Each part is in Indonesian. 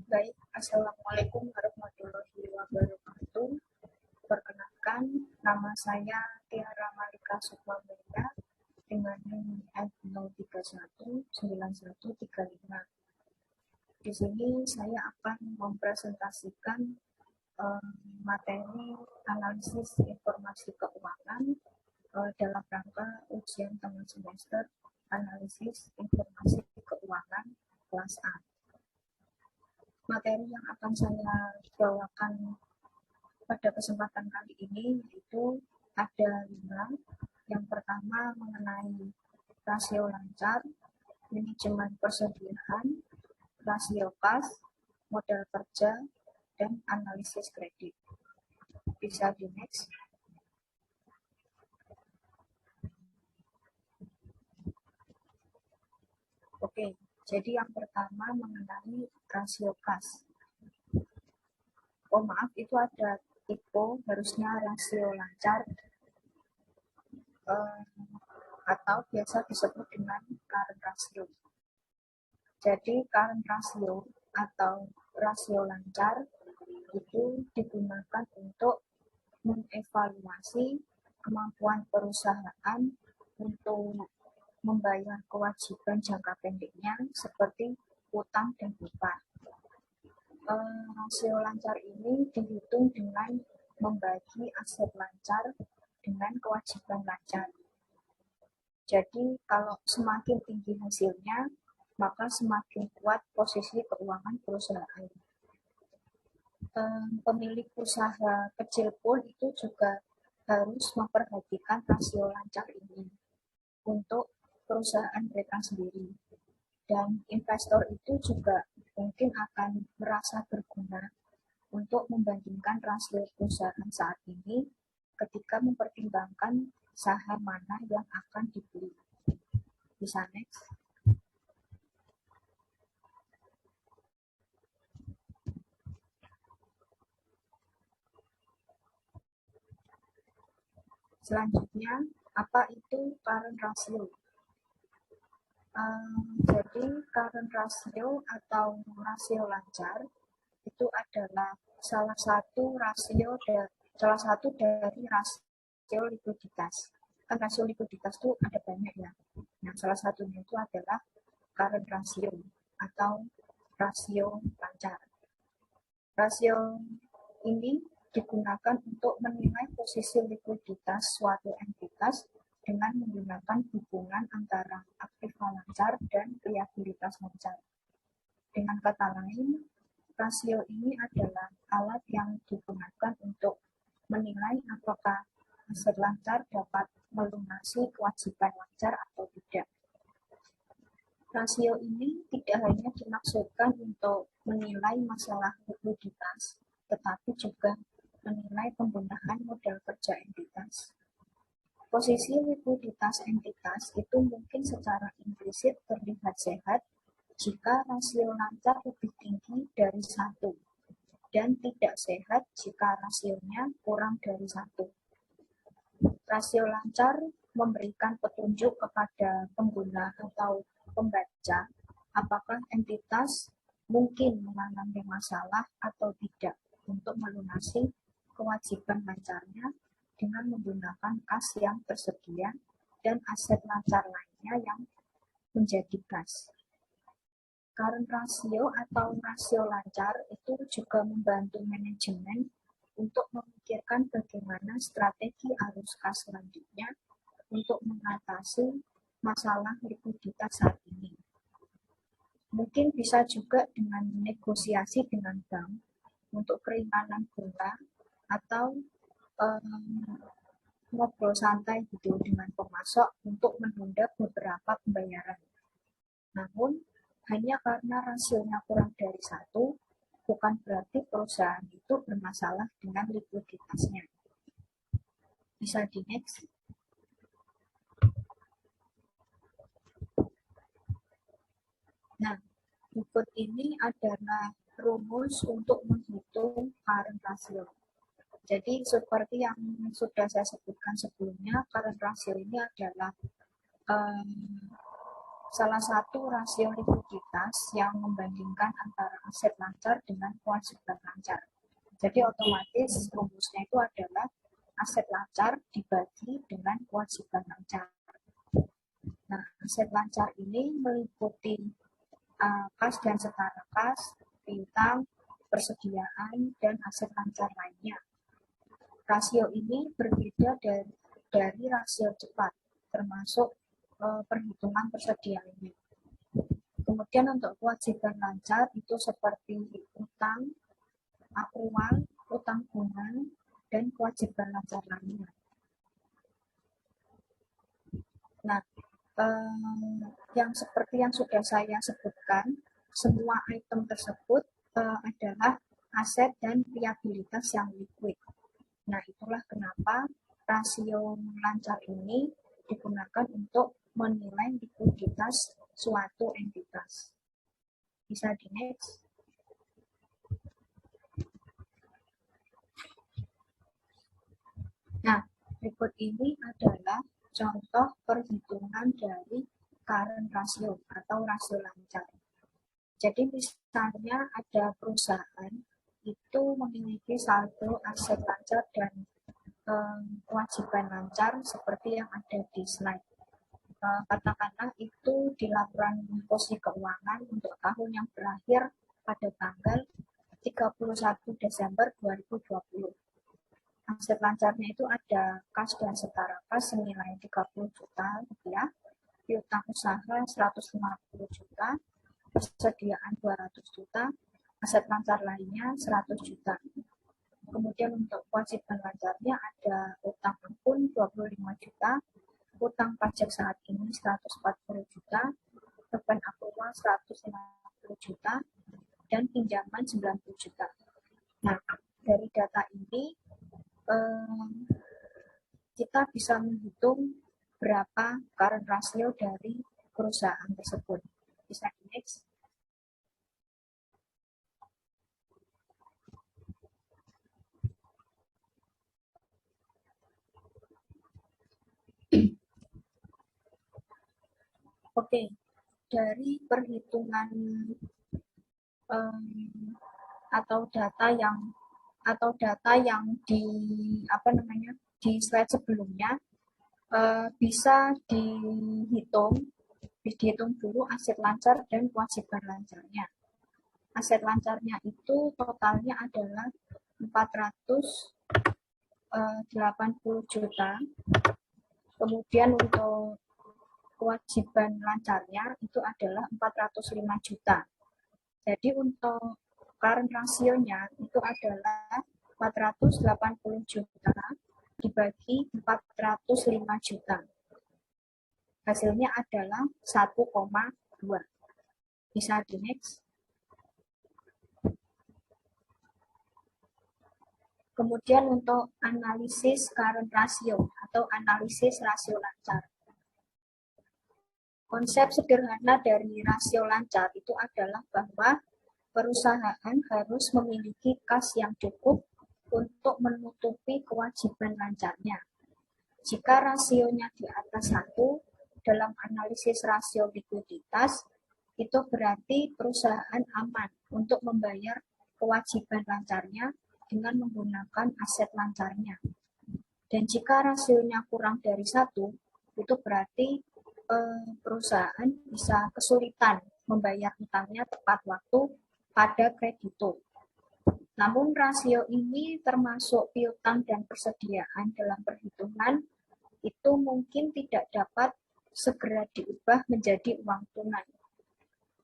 Baik, Assalamualaikum warahmatullahi wabarakatuh. Perkenalkan, nama saya Tiara Malika Sukmamulia dengan NIM F0319135. Di sini saya akan mempresentasikan materi analisis informasi keuangan dalam rangka ujian tengah semester analisis informasi keuangan kelas A. Materi yang akan saya bawakan pada kesempatan kali ini yaitu ada 5. Yang pertama mengenai rasio lancar, manajemen persediaan, rasio kas, modal kerja, dan analisis kredit. Bisa di next. Oke, jadi yang pertama mengenai rasio kas. Oh maaf, itu ada tipe, harusnya rasio lancar atau biasa disebut dengan current ratio. Jadi current ratio atau rasio lancar itu digunakan untuk mengevaluasi kemampuan perusahaan untuk membayar kewajiban jangka pendeknya seperti utang dan upah. Rasio lancar ini dihitung dengan membagi aset lancar dengan kewajiban lancar. Jadi kalau semakin tinggi hasilnya, maka semakin kuat posisi keuangan perusahaan. Pemilik usaha kecil pun itu juga harus memperhatikan rasio lancar ini untuk perusahaan mereka sendiri. Dan investor itu juga mungkin akan merasa berguna untuk membandingkan rasio perusahaan saat ini ketika mempertimbangkan saham mana yang akan dibeli. Bisa next. Selanjutnya, apa itu current ratio? Jadi current ratio atau rasio lancar itu adalah salah satu dari rasio likuiditas. Kan rasio likuiditas itu ada banyak ya. Nah, salah satunya itu adalah current ratio atau rasio lancar. Rasio ini digunakan untuk menilai posisi likuiditas suatu entitas dengan menggunakan hubungan antara aktiva lancar dan liabilitas lancar. Dengan kata lain, rasio ini adalah alat yang digunakan untuk menilai apakah aset lancar dapat melunasi kewajiban lancar atau tidak. Rasio ini tidak hanya dimaksudkan untuk menilai masalah likuiditas, tetapi juga menilai penggunaan modal kerja entitas. Posisi likuiditas entitas itu mungkin secara implisit terlihat sehat jika rasio lancar lebih tinggi dari 1 dan tidak sehat jika rasionya kurang dari 1. Rasio lancar memberikan petunjuk kepada pengguna atau pembaca apakah entitas mungkin mengalami masalah atau tidak untuk melunasi kewajiban lancarnya dengan menggunakan kas yang tersedia dan aset lancar lainnya yang menjadi kas. Current ratio atau rasio lancar itu juga membantu manajemen untuk memikirkan bagaimana strategi arus kas selanjutnya untuk mengatasi masalah likuiditas saat ini. Mungkin bisa juga dengan negosiasi dengan bank untuk keringanan bunga atau ngobrol santai gitu dengan pemasok untuk menunda beberapa pembayaran. Namun, hanya karena rasionya kurang dari 1, bukan berarti perusahaan itu bermasalah dengan likuiditasnya. Bisa di next. Nah, berikut ini adalah rumus untuk menghitung current ratio. Jadi seperti yang sudah saya sebutkan sebelumnya, current ratio ini adalah salah satu rasio likuiditas yang membandingkan antara aset lancar dengan kewajiban lancar. Jadi otomatis rumusnya itu adalah aset lancar dibagi dengan kewajiban lancar. Nah, aset lancar ini meliputi kas dan setara kas, piutang, persediaan, dan aset lancar lainnya. Rasio ini berbeda dari rasio cepat, termasuk perhitungan persediaannya. Kemudian untuk kewajiban lancar itu seperti utang, akrual, utang bunga, dan kewajiban lancar lainnya. Nah, yang seperti yang sudah saya sebutkan, semua item tersebut adalah aset dan liabilitas yang liquid. Nah, itulah kenapa rasio lancar ini digunakan untuk menilai likuiditas suatu entitas. Bisa di next. Nah, berikut ini adalah contoh perhitungan dari current ratio atau rasio lancar. Jadi misalnya ada perusahaan itu memiliki saldo aset lancar dan kewajiban lancar seperti yang ada di slide. Katakanlah itu di laporan posisi keuangan untuk tahun yang berakhir pada tanggal 31 Desember 2020. Aset lancarnya itu ada kas dan setara kas senilai 30 juta rupiah, piutang usaha 150 juta, persediaan 200 juta, aset lancar lainnya 100 juta. Kemudian untuk kewajiban lancarnya ada utang ampun 25 juta, utang pajak saat ini 140 juta, beban akrual 150 juta, dan pinjaman 90 juta. Nah, dari data ini kita bisa menghitung berapa current ratio dari perusahaan tersebut. Bisa di next. Oke, dari perhitungan atau data yang di di slide sebelumnya bisa dihitung dulu aset lancar dan kewajiban lancarnya. Aset lancarnya itu totalnya adalah 480 juta. Kemudian untuk kewajiban lancarnya itu adalah 405 juta. Jadi untuk current rasionya itu adalah 480 juta dibagi 405 juta. Hasilnya adalah 1,2. Bisa di next. Kemudian untuk analisis current ratio atau analisis rasio lancar. Konsep sederhana dari rasio lancar itu adalah bahwa perusahaan harus memiliki kas yang cukup untuk menutupi kewajiban lancarnya. Jika rasionya di atas 1 dalam analisis rasio likuiditas, itu berarti perusahaan aman untuk membayar kewajiban lancarnya dengan menggunakan aset lancarnya. Dan jika rasionya kurang dari 1, itu berarti perusahaan bisa kesulitan membayar utangnya tepat waktu pada kredito. Namun rasio ini termasuk piutang dan persediaan dalam perhitungan itu mungkin tidak dapat segera diubah menjadi uang tunai.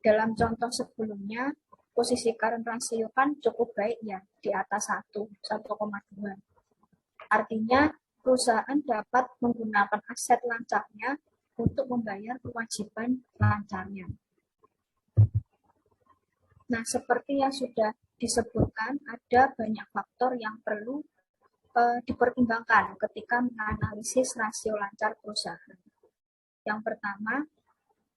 Dalam contoh sebelumnya, posisi current ratio kan cukup baik ya, di atas 1,2. Artinya perusahaan dapat menggunakan aset lancarnya untuk membayar kewajiban lancarnya. Nah, seperti yang sudah disebutkan, ada banyak faktor yang perlu dipertimbangkan ketika menganalisis rasio lancar perusahaan. Yang pertama,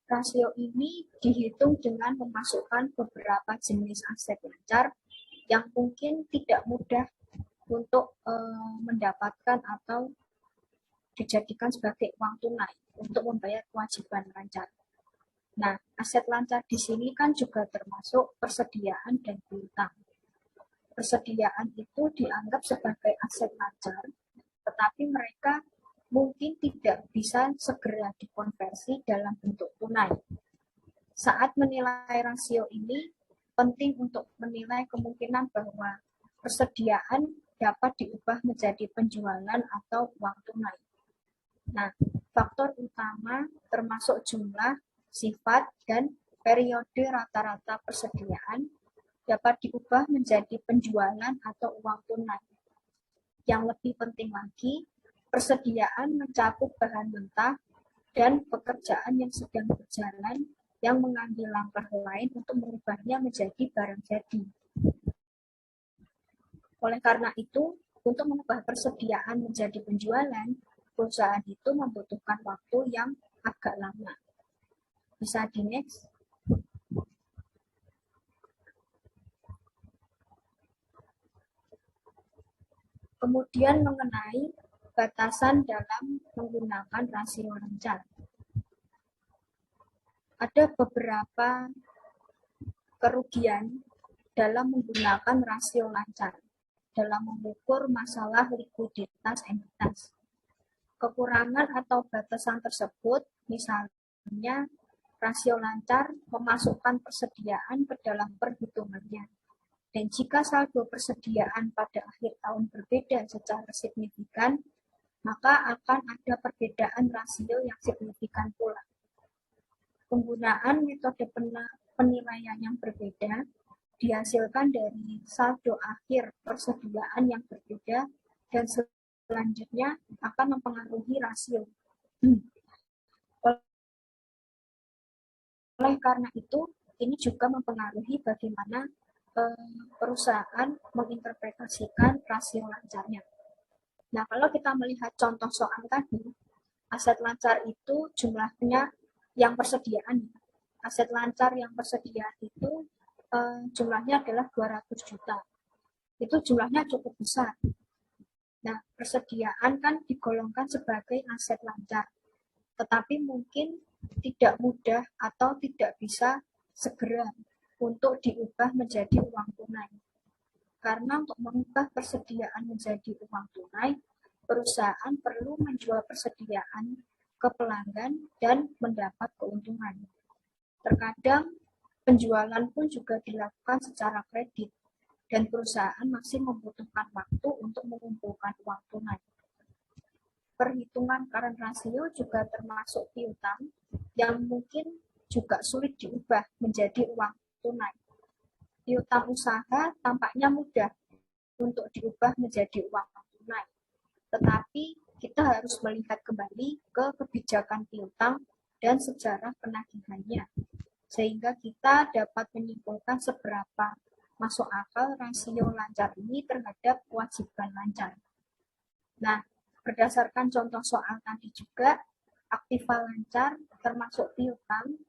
rasio ini dihitung dengan memasukkan beberapa jenis aset lancar yang mungkin tidak mudah untuk mendapatkan atau dijadikan sebagai uang tunai untuk membayar kewajiban lancar. Nah, aset lancar di sini kan juga termasuk persediaan dan piutang. Persediaan itu dianggap sebagai aset lancar, tetapi mereka mungkin tidak bisa segera dikonversi dalam bentuk tunai. Saat menilai rasio ini, penting untuk menilai kemungkinan bahwa persediaan dapat diubah menjadi penjualan atau uang tunai. Nah, faktor utama termasuk jumlah, sifat, dan periode rata-rata persediaan dapat diubah menjadi penjualan atau uang tunai. Yang lebih penting lagi, persediaan mencakup bahan mentah dan pekerjaan yang sedang berjalan yang mengambil langkah lain untuk mengubahnya menjadi barang jadi. Oleh karena itu, untuk mengubah persediaan menjadi penjualan, perusahaan itu membutuhkan waktu yang agak lama. Bisa di next. Kemudian mengenai batasan dalam menggunakan rasio lancar. Ada beberapa kerugian dalam menggunakan rasio lancar dalam mengukur masalah likuiditas entitas. Kekurangan atau batasan tersebut misalnya rasio lancar memasukkan persediaan ke dalam perhitungannya. Dan jika saldo persediaan pada akhir tahun berbeda secara signifikan, maka akan ada perbedaan rasio yang signifikan pula. Penggunaan metode penilaian yang berbeda dihasilkan dari saldo akhir persediaan yang berbeda dan selanjutnya akan mempengaruhi rasio. Oleh karena itu, ini juga mempengaruhi bagaimana perusahaan menginterpretasikan rasio lancarnya. Nah, kalau kita melihat contoh soal tadi, aset lancar itu jumlahnya yang persediaan. Aset lancar yang persediaan itu jumlahnya adalah 200 juta. Itu jumlahnya cukup besar. Nah, persediaan kan digolongkan sebagai aset lancar. Tetapi mungkin tidak mudah atau tidak bisa segera untuk diubah menjadi uang tunai. Karena untuk mengubah persediaan menjadi uang tunai, perusahaan perlu menjual persediaan ke pelanggan dan mendapat keuntungan. Terkadang penjualan pun juga dilakukan secara kredit dan perusahaan masih membutuhkan waktu untuk mengumpulkan uang tunai. Perhitungan current ratio juga termasuk piutang yang mungkin juga sulit diubah menjadi uang tunai. Piutang usaha tampaknya mudah untuk diubah menjadi uang tunai. Tetapi kita harus melihat kembali ke kebijakan piutang dan sejarah penagihannya, sehingga kita dapat menyimpulkan seberapa masuk akal rasio lancar ini terhadap kewajiban lancar. Nah, berdasarkan contoh soal tadi juga, aktiva lancar termasuk piutang,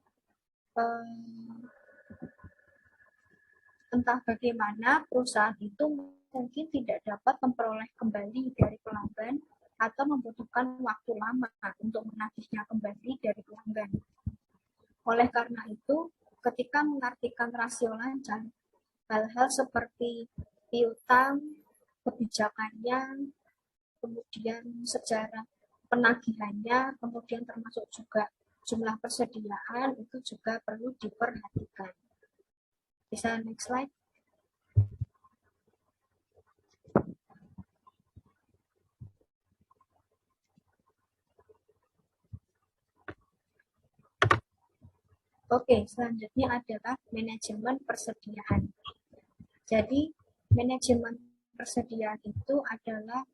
entah bagaimana perusahaan itu mungkin tidak dapat memperoleh kembali dari pelanggan atau membutuhkan waktu lama untuk menagihnya kembali dari pelanggan. Oleh karena itu, ketika mengartikan rasio lancar, hal-hal seperti piutang, kebijakannya, kemudian sejarah penagihannya, kemudian termasuk juga jumlah persediaan, itu juga perlu diperhatikan. Bisa next slide. Oke, selanjutnya adalah manajemen persediaan. Jadi, manajemen persediaan itu adalah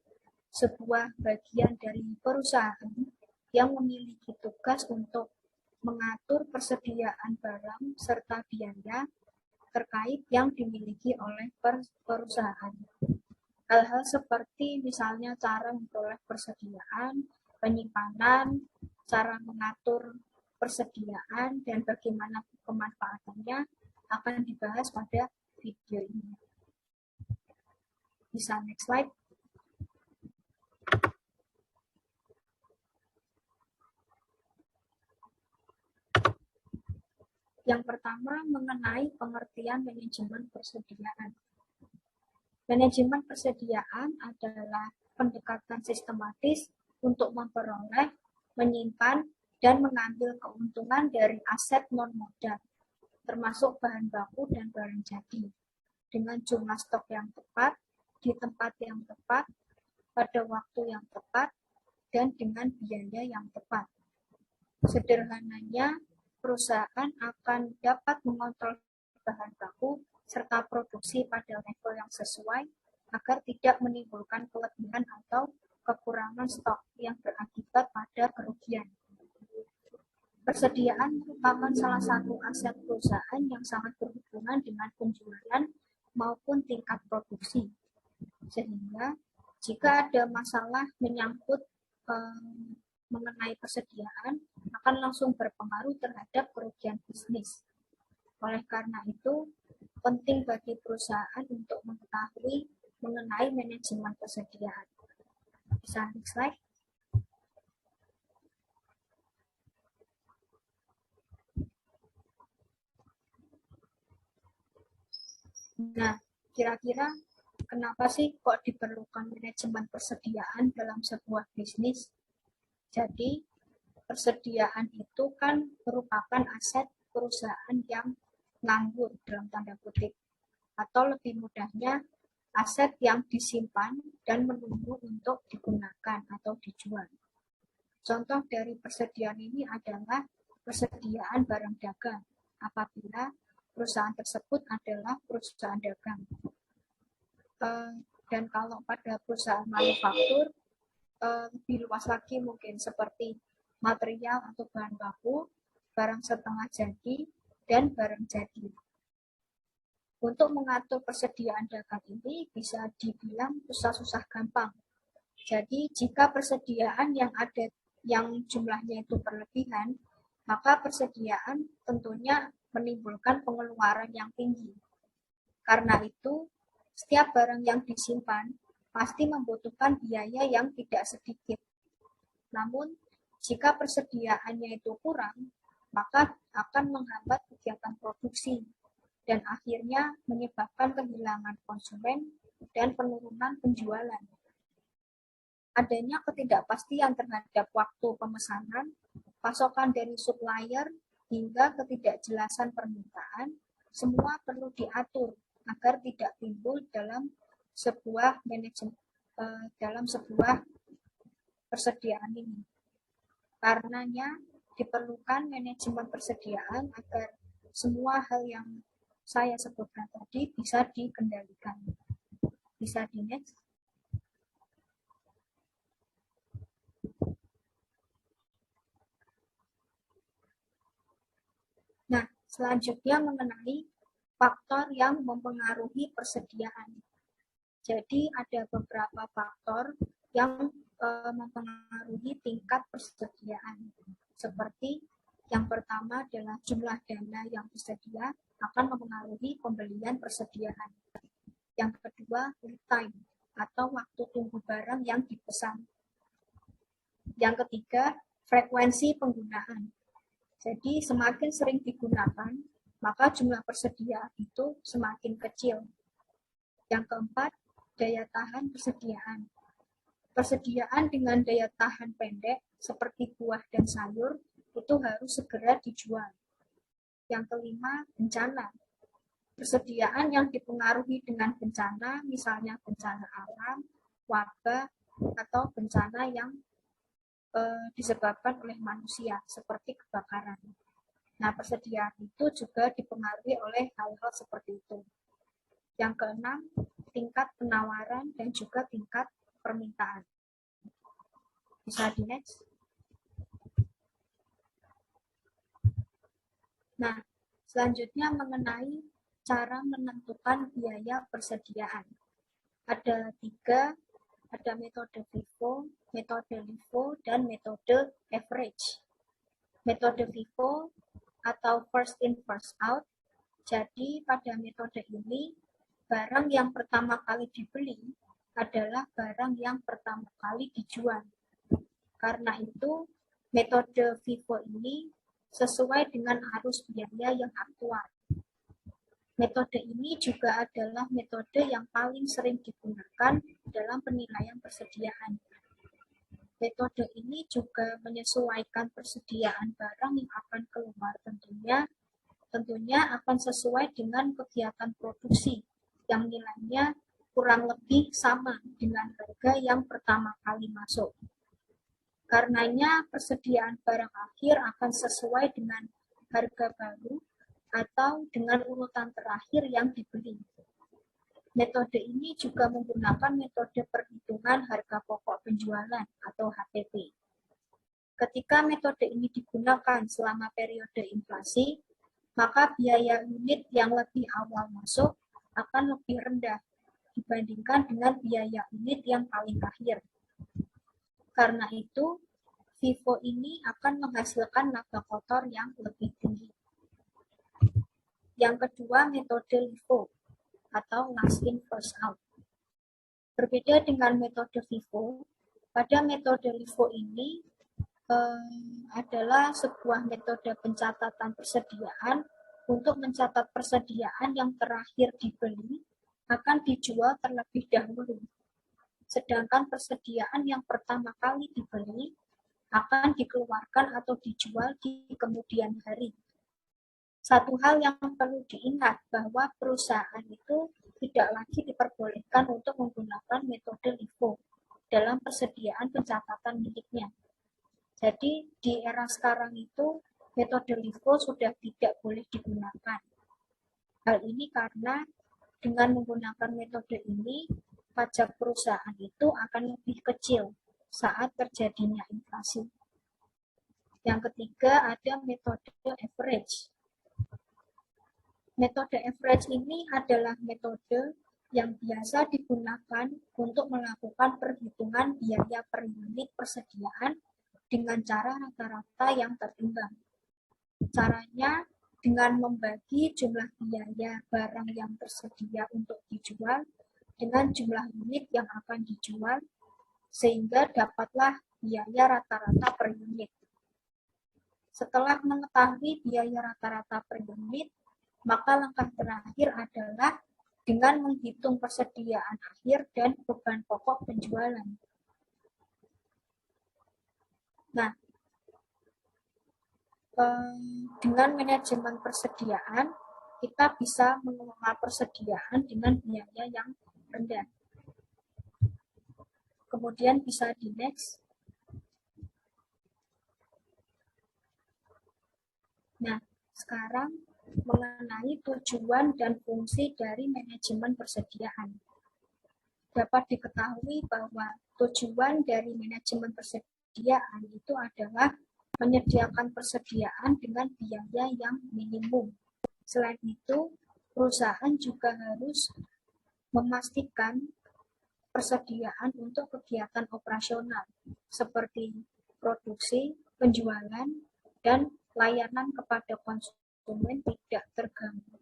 sebuah bagian dari perusahaan yang memiliki tugas untuk mengatur persediaan barang serta biaya terkait yang dimiliki oleh perusahaan. Hal-hal seperti misalnya cara memperoleh persediaan, penyimpanan, cara mengatur persediaan, dan bagaimana pemanfaatannya akan dibahas pada video ini. Bisa next slide. Yang pertama mengenai pengertian manajemen persediaan. Manajemen persediaan adalah pendekatan sistematis untuk memperoleh, menyimpan, dan mengambil keuntungan dari aset non-modal, termasuk bahan baku dan barang jadi, dengan jumlah stok yang tepat, di tempat yang tepat, pada waktu yang tepat, dan dengan biaya yang tepat. Sederhananya, perusahaan akan dapat mengontrol bahan baku serta produksi pada level yang sesuai agar tidak menimbulkan kelebihan atau kekurangan stok yang berakibat pada kerugian. Persediaan merupakan salah satu aset perusahaan yang sangat berhubungan dengan penjualan maupun tingkat produksi. Sehingga jika ada masalah menyangkut mengenai persediaan, akan langsung berpengaruh terhadap kerugian bisnis. Oleh karena itu, penting bagi perusahaan untuk mengetahui mengenai manajemen persediaan. Bisa next slide. Nah, kira-kira kenapa sih kok diperlukan manajemen persediaan dalam sebuah bisnis? Jadi, persediaan itu kan merupakan aset perusahaan yang nganggur dalam tanda kutip, atau lebih mudahnya aset yang disimpan dan menunggu untuk digunakan atau dijual. Contoh dari persediaan ini adalah persediaan barang dagang apabila perusahaan tersebut adalah perusahaan dagang. Dan kalau pada perusahaan manufaktur, lebih luas lagi mungkin seperti material atau bahan baku, barang setengah jadi, dan barang jadi. Untuk mengatur persediaan dagang ini bisa dibilang susah-susah gampang. Jadi jika persediaan yang ada yang jumlahnya itu berlebihan, maka persediaan tentunya menimbulkan pengeluaran yang tinggi. Karena itu, setiap barang yang disimpan pasti membutuhkan biaya yang tidak sedikit. Namun, jika persediaannya itu kurang, maka akan menghambat kegiatan produksi dan akhirnya menyebabkan kehilangan konsumen dan penurunan penjualan. Adanya ketidakpastian terhadap waktu pemesanan, pasokan dari supplier, hingga ketidakjelasan permintaan, semua perlu diatur agar tidak timbul dalam sebuah persediaan ini. Karenanya diperlukan manajemen persediaan agar semua hal yang saya sebutkan tadi bisa dikendalikan. Bisa di next. Nah, selanjutnya mengenai faktor yang mempengaruhi persediaan. Jadi ada beberapa faktor yang mempengaruhi tingkat persediaan. Seperti yang pertama adalah jumlah dana yang tersedia akan mempengaruhi pembelian persediaan. Yang kedua, lead time atau waktu tunggu barang yang dipesan. Yang ketiga, frekuensi penggunaan. Jadi semakin sering digunakan, maka jumlah persediaan itu semakin kecil. Yang keempat, daya tahan persediaan. Persediaan dengan daya tahan pendek seperti buah dan sayur itu harus segera dijual. Yang kelima, bencana. Persediaan yang dipengaruhi dengan bencana, misalnya bencana alam, wabah, atau bencana yang disebabkan oleh manusia, seperti kebakaran. Nah, persediaan itu juga dipengaruhi oleh hal-hal seperti itu. Yang keenam, tingkat penawaran dan juga tingkat permintaan. Bisa di next. Nah, selanjutnya mengenai cara menentukan biaya persediaan. Ada tiga, ada metode FIFO, metode LIFO, dan metode average. Metode FIFO atau first in first out. Jadi pada metode ini, barang yang pertama kali dibeli adalah barang yang pertama kali dijual. Karena itu, metode FIFO ini sesuai dengan arus biaya yang aktual. Metode ini juga adalah metode yang paling sering digunakan dalam penilaian persediaan. Metode ini juga menyesuaikan persediaan barang yang akan keluar tentunya akan sesuai dengan kegiatan produksi yang nilainya kurang lebih sama dengan harga yang pertama kali masuk. Karenanya persediaan barang akhir akan sesuai dengan harga baru atau dengan urutan terakhir yang dibeli. Metode ini juga menggunakan metode perhitungan harga pokok penjualan atau HPP. Ketika metode ini digunakan selama periode inflasi, maka biaya unit yang lebih awal masuk akan lebih rendah dibandingkan dengan biaya unit yang paling akhir. Karena itu, FIFO ini akan menghasilkan laba kotor yang lebih tinggi. Yang kedua, metode LIFO atau last in first out. Berbeda dengan metode FIFO, pada metode LIFO ini adalah sebuah metode pencatatan persediaan untuk mencatat persediaan yang terakhir dibeli akan dijual terlebih dahulu. Sedangkan persediaan yang pertama kali dibeli akan dikeluarkan atau dijual di kemudian hari. Satu hal yang perlu diingat bahwa perusahaan itu tidak lagi diperbolehkan untuk menggunakan metode LIFO dalam persediaan pencatatan miliknya. Jadi di era sekarang itu metode LIFO sudah tidak boleh digunakan. Hal ini karena dengan menggunakan metode ini, pajak perusahaan itu akan lebih kecil saat terjadinya inflasi. Yang ketiga ada metode average. Metode average ini adalah metode yang biasa digunakan untuk melakukan perhitungan biaya per unit persediaan dengan cara rata-rata yang terimbang. Caranya dengan membagi jumlah biaya barang yang tersedia untuk dijual dengan jumlah unit yang akan dijual, sehingga dapatlah biaya rata-rata per unit. Setelah mengetahui biaya rata-rata per unit, maka langkah terakhir adalah dengan menghitung persediaan akhir dan beban pokok penjualan. Nah, dengan manajemen persediaan, kita bisa mengelola persediaan dengan biaya yang rendah. Kemudian bisa di next. Nah, sekarang mengenai tujuan dan fungsi dari manajemen persediaan. Dapat diketahui bahwa tujuan dari manajemen persediaan itu adalah menyediakan persediaan dengan biaya yang minimum. Selain itu, perusahaan juga harus memastikan persediaan untuk kegiatan operasional seperti produksi, penjualan, dan layanan kepada konsumen tidak terganggu,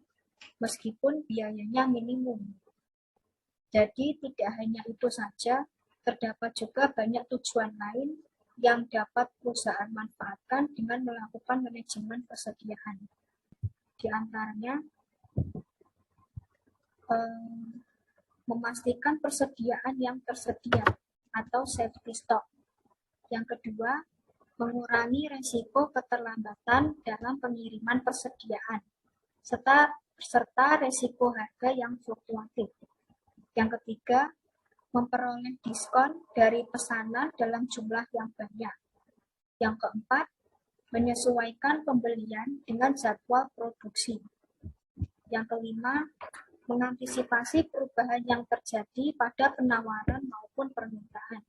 meskipun biayanya minimum. Jadi tidak hanya itu saja, terdapat juga banyak tujuan lain yang dapat perusahaan manfaatkan dengan melakukan manajemen persediaan. Di antaranya, memastikan persediaan yang tersedia atau safety stock. Yang kedua, mengurangi risiko keterlambatan dalam pengiriman persediaan, serta risiko harga yang fluktuatif. Yang ketiga, memperoleh diskon dari pesanan dalam jumlah yang banyak. Yang keempat, menyesuaikan pembelian dengan jadwal produksi. Yang kelima, mengantisipasi perubahan yang terjadi pada penawaran maupun permintaan.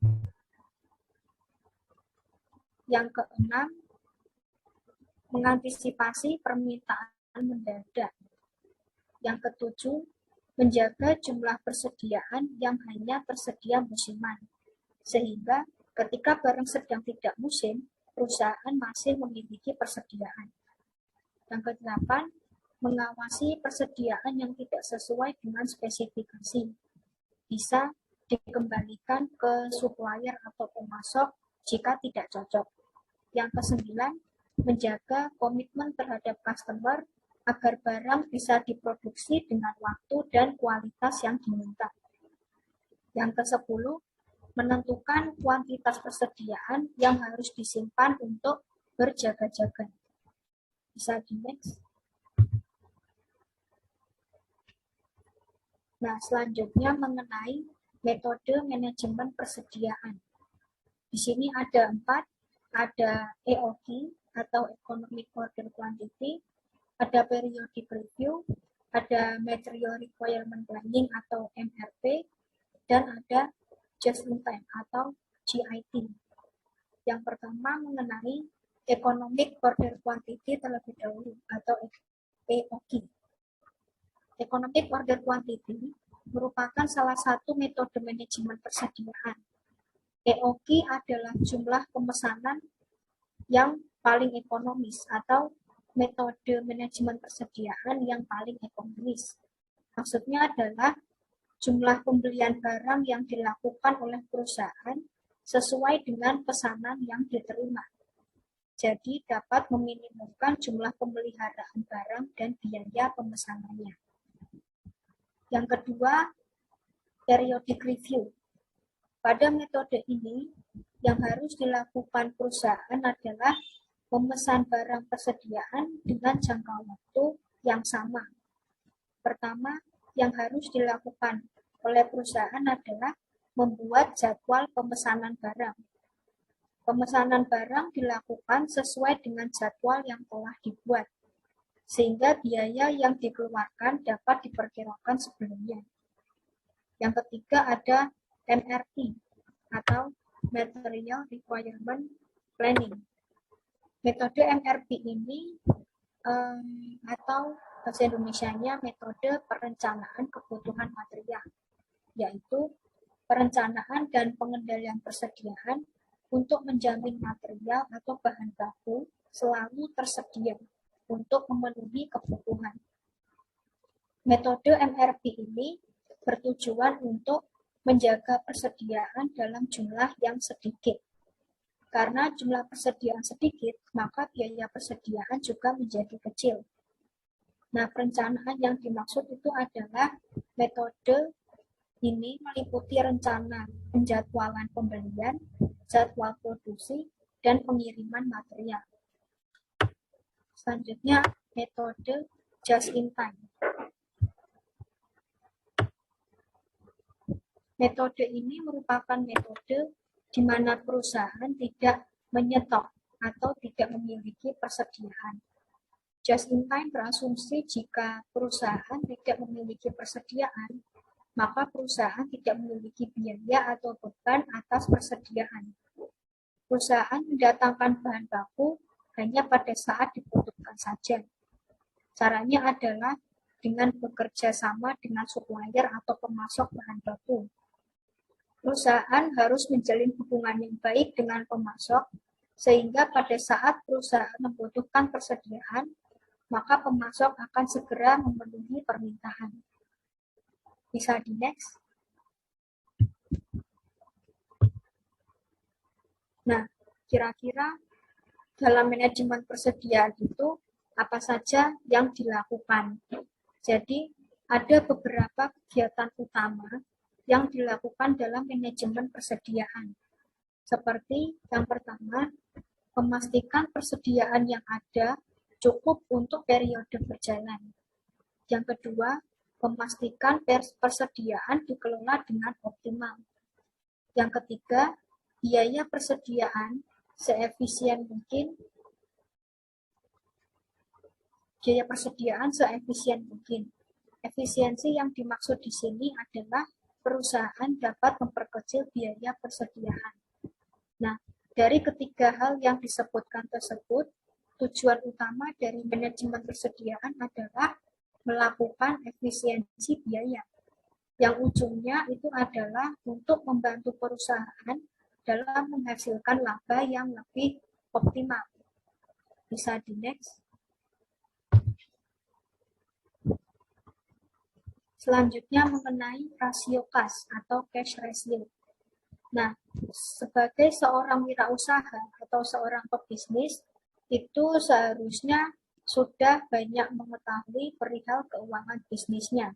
Yang keenam, mengantisipasi permintaan mendadak. Yang ketujuh, menjaga jumlah persediaan yang hanya tersedia musiman, sehingga ketika barang sedang tidak musim, perusahaan masih memiliki persediaan. Yang kedelapan, mengawasi persediaan yang tidak sesuai dengan spesifikasi. Bisa dikembalikan ke supplier atau pemasok jika tidak cocok. Yang kesembilan, menjaga komitmen terhadap customer agar barang bisa diproduksi dengan waktu dan kualitas yang diminta. Yang ke-10, menentukan kuantitas persediaan yang harus disimpan untuk berjaga-jaga. Bisa di next. Nah, selanjutnya mengenai metode manajemen persediaan. Di sini ada 4, ada EOQ atau Economic Order Quantity, ada Periodic Review, ada Material Requirement Planning atau MRP, dan ada Just in Time atau GIT. Yang pertama mengenai Economic Order Quantity terlebih dahulu atau EOQ. Economic Order Quantity merupakan salah satu metode manajemen persediaan. EOQ adalah jumlah pemesanan yang paling ekonomis atau metode manajemen persediaan yang paling ekonomis. Maksudnya adalah jumlah pembelian barang yang dilakukan oleh perusahaan sesuai dengan pesanan yang diterima. Jadi dapat meminimumkan jumlah pemeliharaan barang dan biaya pemesanannya. Yang kedua, periodic review. Pada metode ini, yang harus dilakukan perusahaan adalah memesan barang persediaan dengan jangka waktu yang sama. Pertama, yang harus dilakukan oleh perusahaan adalah membuat jadwal pemesanan barang. Pemesanan barang dilakukan sesuai dengan jadwal yang telah dibuat, sehingga biaya yang dikeluarkan dapat diperkirakan sebelumnya. Yang ketiga ada MRP atau Material Requirement Planning. Metode MRP ini atau bahasa Indonesianya metode perencanaan kebutuhan material, yaitu perencanaan dan pengendalian persediaan untuk menjamin material atau bahan baku selalu tersedia untuk memenuhi kebutuhan. Metode MRP ini bertujuan untuk menjaga persediaan dalam jumlah yang sedikit. Karena jumlah persediaan sedikit, maka biaya persediaan juga menjadi kecil. Nah, perencanaan yang dimaksud itu adalah metode ini meliputi rencana penjadwalan pembelian, jadwal produksi, dan pengiriman material. Selanjutnya, metode just in time. Metode ini merupakan metode di mana perusahaan tidak menyetok atau tidak memiliki persediaan. Just in time berasumsi jika perusahaan tidak memiliki persediaan, maka perusahaan tidak memiliki biaya atau beban atas persediaan. Perusahaan mendatangkan bahan baku hanya pada saat dibutuhkan saja. Caranya adalah dengan bekerja sama dengan supplier atau pemasok bahan baku. Perusahaan harus menjalin hubungan yang baik dengan pemasok, sehingga pada saat perusahaan membutuhkan persediaan, maka pemasok akan segera memenuhi permintaan. Bisa di next. Nah, kira-kira dalam manajemen persediaan itu apa saja yang dilakukan? Jadi, ada beberapa kegiatan utama yang dilakukan dalam manajemen persediaan. Seperti yang pertama, memastikan persediaan yang ada cukup untuk periode berjalan. Yang kedua, memastikan persediaan dikelola dengan optimal. Yang ketiga, biaya persediaan seefisien mungkin. Efisiensi yang dimaksud di sini adalah perusahaan dapat memperkecil biaya persediaan. Nah, dari ketiga hal yang disebutkan tersebut, tujuan utama dari manajemen persediaan adalah melakukan efisiensi biaya, yang ujungnya itu adalah untuk membantu perusahaan dalam menghasilkan laba yang lebih optimal. Bisa di next. Selanjutnya mengenai rasio kas atau cash ratio. Nah, sebagai seorang wirausaha atau seorang pebisnis, itu seharusnya sudah banyak mengetahui perihal keuangan bisnisnya.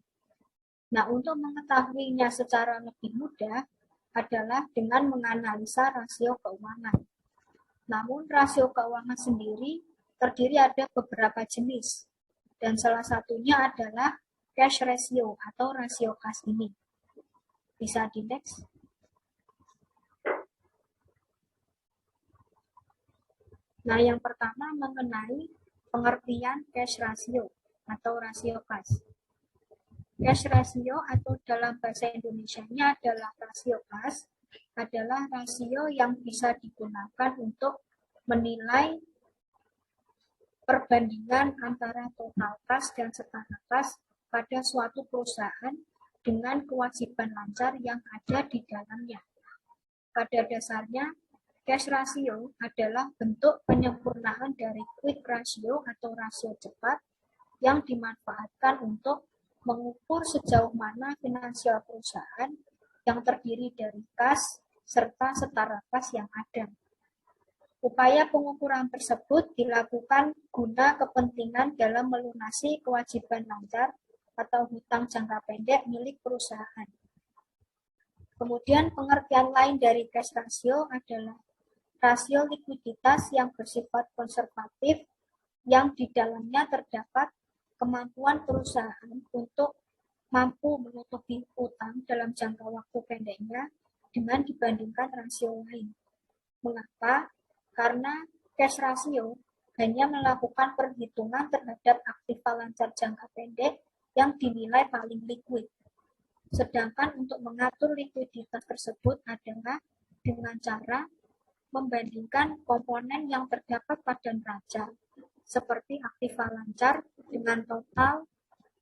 Nah, untuk mengetahuinya secara lebih mudah adalah dengan menganalisa rasio keuangan. Namun, rasio keuangan sendiri terdiri ada beberapa jenis, dan salah satunya adalah cash ratio atau rasio kas ini. Bisa di next. Nah, yang pertama mengenai pengertian cash ratio atau rasio kas. Cash ratio atau dalam bahasa Indonesianya adalah rasio kas, adalah rasio yang bisa digunakan untuk menilai perbandingan antara total kas dan setara kas pada suatu perusahaan dengan kewajiban lancar yang ada di dalamnya. Pada dasarnya, cash ratio adalah bentuk penyempurnaan dari quick ratio atau rasio cepat yang dimanfaatkan untuk mengukur sejauh mana finansial perusahaan yang terdiri dari kas serta setara kas yang ada. Upaya pengukuran tersebut dilakukan guna kepentingan dalam melunasi kewajiban lancar atau hutang jangka pendek milik perusahaan. Kemudian pengertian lain dari cash ratio adalah rasio likuiditas yang bersifat konservatif yang di dalamnya terdapat kemampuan perusahaan untuk mampu menutupi utang dalam jangka waktu pendeknya dengan dibandingkan rasio lain. Mengapa? Karena cash ratio hanya melakukan perhitungan terhadap aktiva lancar jangka pendek yang dinilai paling liquid. Sedangkan untuk mengatur likuiditas tersebut adalah dengan cara membandingkan komponen yang terdapat pada neraca, seperti aktiva lancar dengan total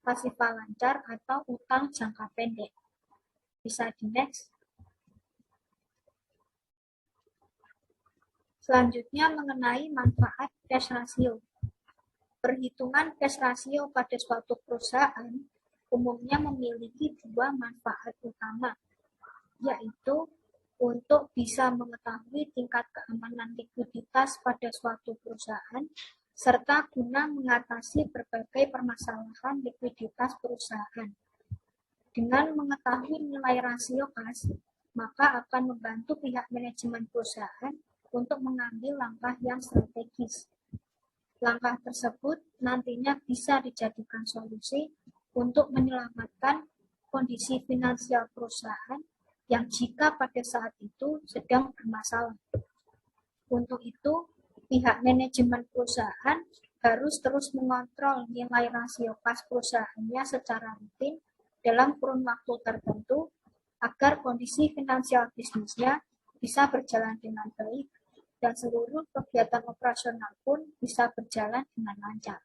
pasiva lancar atau utang jangka pendek. Bisa di next. Selanjutnya mengenai manfaat cash ratio. Perhitungan cash ratio pada suatu perusahaan umumnya memiliki dua manfaat utama, yaitu untuk bisa mengetahui tingkat keamanan likuiditas pada suatu perusahaan, serta guna mengatasi berbagai permasalahan likuiditas perusahaan. Dengan mengetahui nilai rasio kas, maka akan membantu pihak manajemen perusahaan untuk mengambil langkah yang strategis. Langkah tersebut nantinya bisa dijadikan solusi untuk menyelamatkan kondisi finansial perusahaan yang jika pada saat itu sedang bermasalah. Untuk itu, pihak manajemen perusahaan harus terus mengontrol nilai rasio kas perusahaannya secara rutin dalam kurun waktu tertentu agar kondisi finansial bisnisnya bisa berjalan dengan baik dan seluruh kegiatan operasional pun bisa berjalan dengan lancar.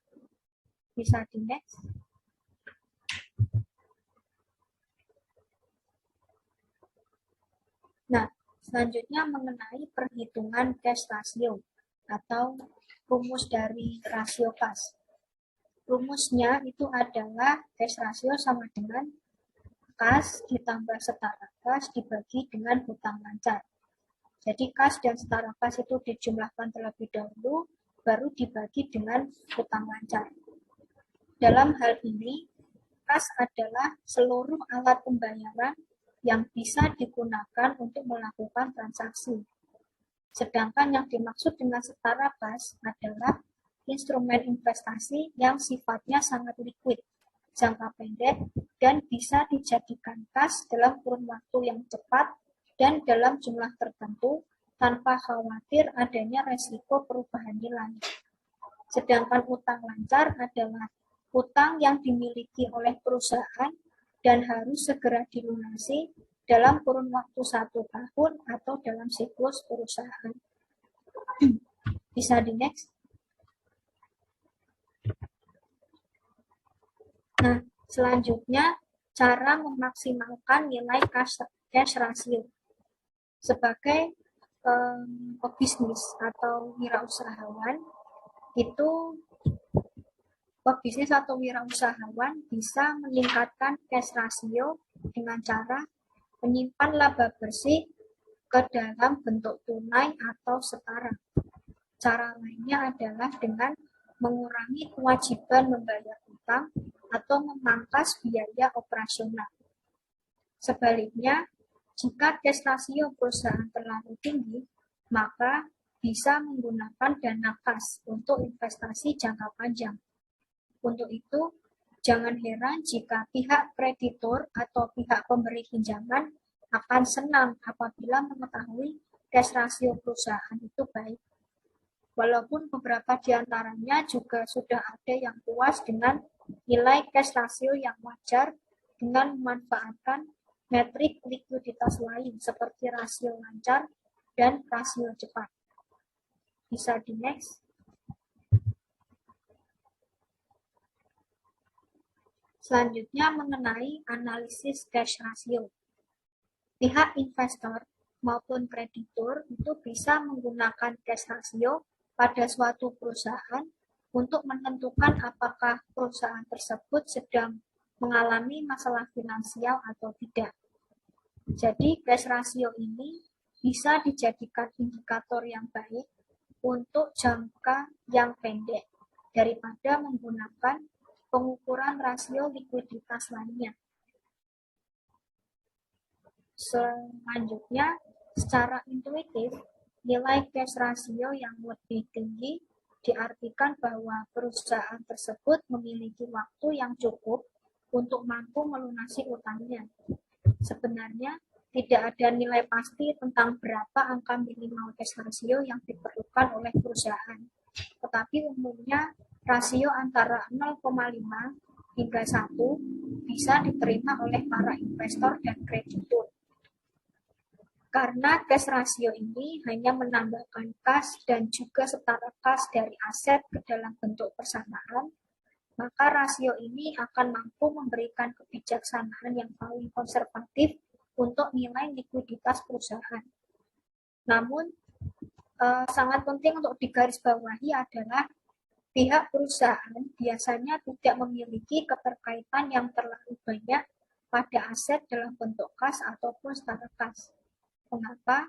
Bisa di next. Nah, selanjutnya mengenai perhitungan cash ratio atau rumus dari rasio kas. Rumusnya itu adalah cash ratio sama dengan kas ditambah setara kas dibagi dengan hutang lancar. Jadi kas dan setara kas itu dijumlahkan terlebih dahulu, baru dibagi dengan hutang lancar. Dalam hal ini, kas adalah seluruh alat pembayaran yang bisa digunakan untuk melakukan transaksi. Sedangkan yang dimaksud dengan setara kas adalah instrumen investasi yang sifatnya sangat liquid, jangka pendek, dan bisa dijadikan kas dalam kurun waktu yang cepat dan dalam jumlah tertentu tanpa khawatir adanya resiko perubahan nilai. Sedangkan utang lancar adalah utang yang dimiliki oleh perusahaan dan harus segera dilunasi dalam kurun waktu 1 tahun atau dalam siklus perusahaan. Bisa di next. Nah, selanjutnya cara memaksimalkan nilai cash ratio. Sebagai pebisnis atau wirausahawan, itu pebisnis atau wirausahawan bisa meningkatkan cash ratio dengan cara menyimpan laba bersih ke dalam bentuk tunai atau setara. Cara lainnya adalah dengan mengurangi kewajiban membayar utang atau memangkas biaya operasional. Sebaliknya, jika cash rasio perusahaan terlalu tinggi, maka bisa menggunakan dana kas untuk investasi jangka panjang. Untuk itu, jangan heran jika pihak kreditur atau pihak pemberi pinjaman akan senang apabila mengetahui cash rasio perusahaan itu baik. Walaupun beberapa di antaranya juga sudah ada yang puas dengan nilai cash rasio yang wajar dengan memanfaatkan metrik likuiditas lain seperti rasio lancar dan rasio cepat. Bisa di next. Selanjutnya mengenai analisis cash rasio. Pihak investor maupun kreditur itu bisa menggunakan cash rasio pada suatu perusahaan untuk menentukan apakah perusahaan tersebut sedang mengalami masalah finansial atau tidak. Jadi cash rasio ini bisa dijadikan indikator yang baik untuk jangka yang pendek daripada menggunakan pengukuran rasio likuiditas lainnya. Selanjutnya, secara intuitif, nilai cash rasio yang lebih tinggi diartikan bahwa perusahaan tersebut memiliki waktu yang cukup untuk mampu melunasi utangnya. Sebenarnya, tidak ada nilai pasti tentang berapa angka minimal cash rasio yang diperlukan oleh perusahaan. Tetapi umumnya, rasio antara 0,5 hingga 1 bisa diterima oleh para investor dan kreditur. Karena cash rasio ini hanya menambahkan kas dan juga setara kas dari aset ke dalam bentuk persamaan, maka rasio ini akan mampu memberikan kebijaksanaan yang paling konservatif untuk nilai likuiditas perusahaan. Namun, sangat penting untuk digarisbawahi adalah pihak perusahaan biasanya tidak memiliki keterkaitan yang terlalu banyak pada aset dalam bentuk kas ataupun setara kas. Mengapa?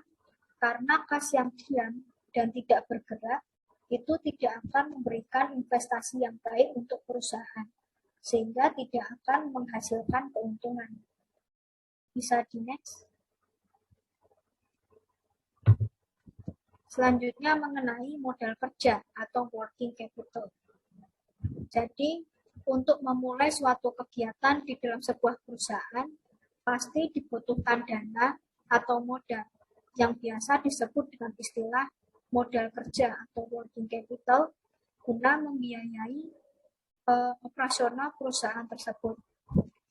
Karena kas yang diam dan tidak bergerak itu tidak akan memberikan investasi yang baik untuk perusahaan, sehingga tidak akan menghasilkan keuntungan. Bisa di next. Selanjutnya mengenai modal kerja atau working capital. Jadi, untuk memulai suatu kegiatan di dalam sebuah perusahaan, pasti dibutuhkan dana atau modal yang biasa disebut dengan istilah modal kerja atau working capital guna membiayai operasional perusahaan tersebut.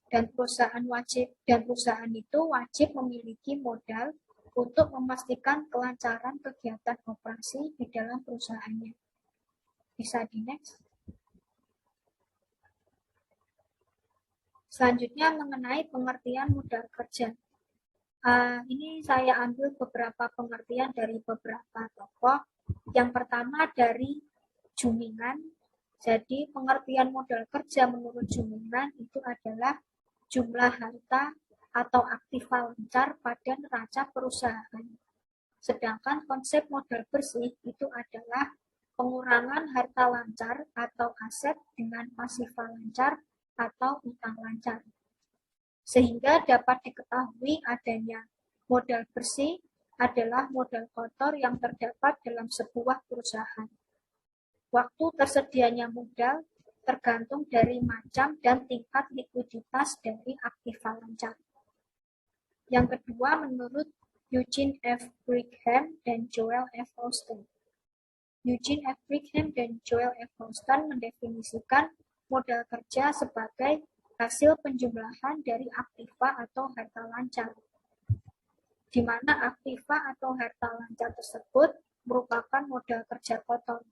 Dan perusahaan itu wajib memiliki modal untuk memastikan kelancaran kegiatan operasi di dalam perusahaannya. Bisa di next. Selanjutnya mengenai pengertian modal kerja. Ini saya ambil beberapa pengertian dari beberapa tokoh. Yang pertama dari Jumingan. Jadi pengertian modal kerja menurut Jumingan itu adalah jumlah harta atau aktiva lancar pada neraca perusahaan. Sedangkan konsep modal bersih itu adalah pengurangan harta lancar atau aset dengan pasifa lancar atau utang lancar. Sehingga dapat diketahui adanya modal bersih adalah modal kotor yang terdapat dalam sebuah perusahaan. Waktu tersedianya modal tergantung dari macam dan tingkat likuiditas dari aktiva lancar. Yang kedua menurut Eugene F. Brigham dan Joel F. Houston. Eugene F. Brigham dan Joel F. Houston mendefinisikan modal kerja sebagai hasil penjumlahan dari aktiva atau harta lancar, di mana aktiva atau harta lancar tersebut merupakan modal kerja kotor.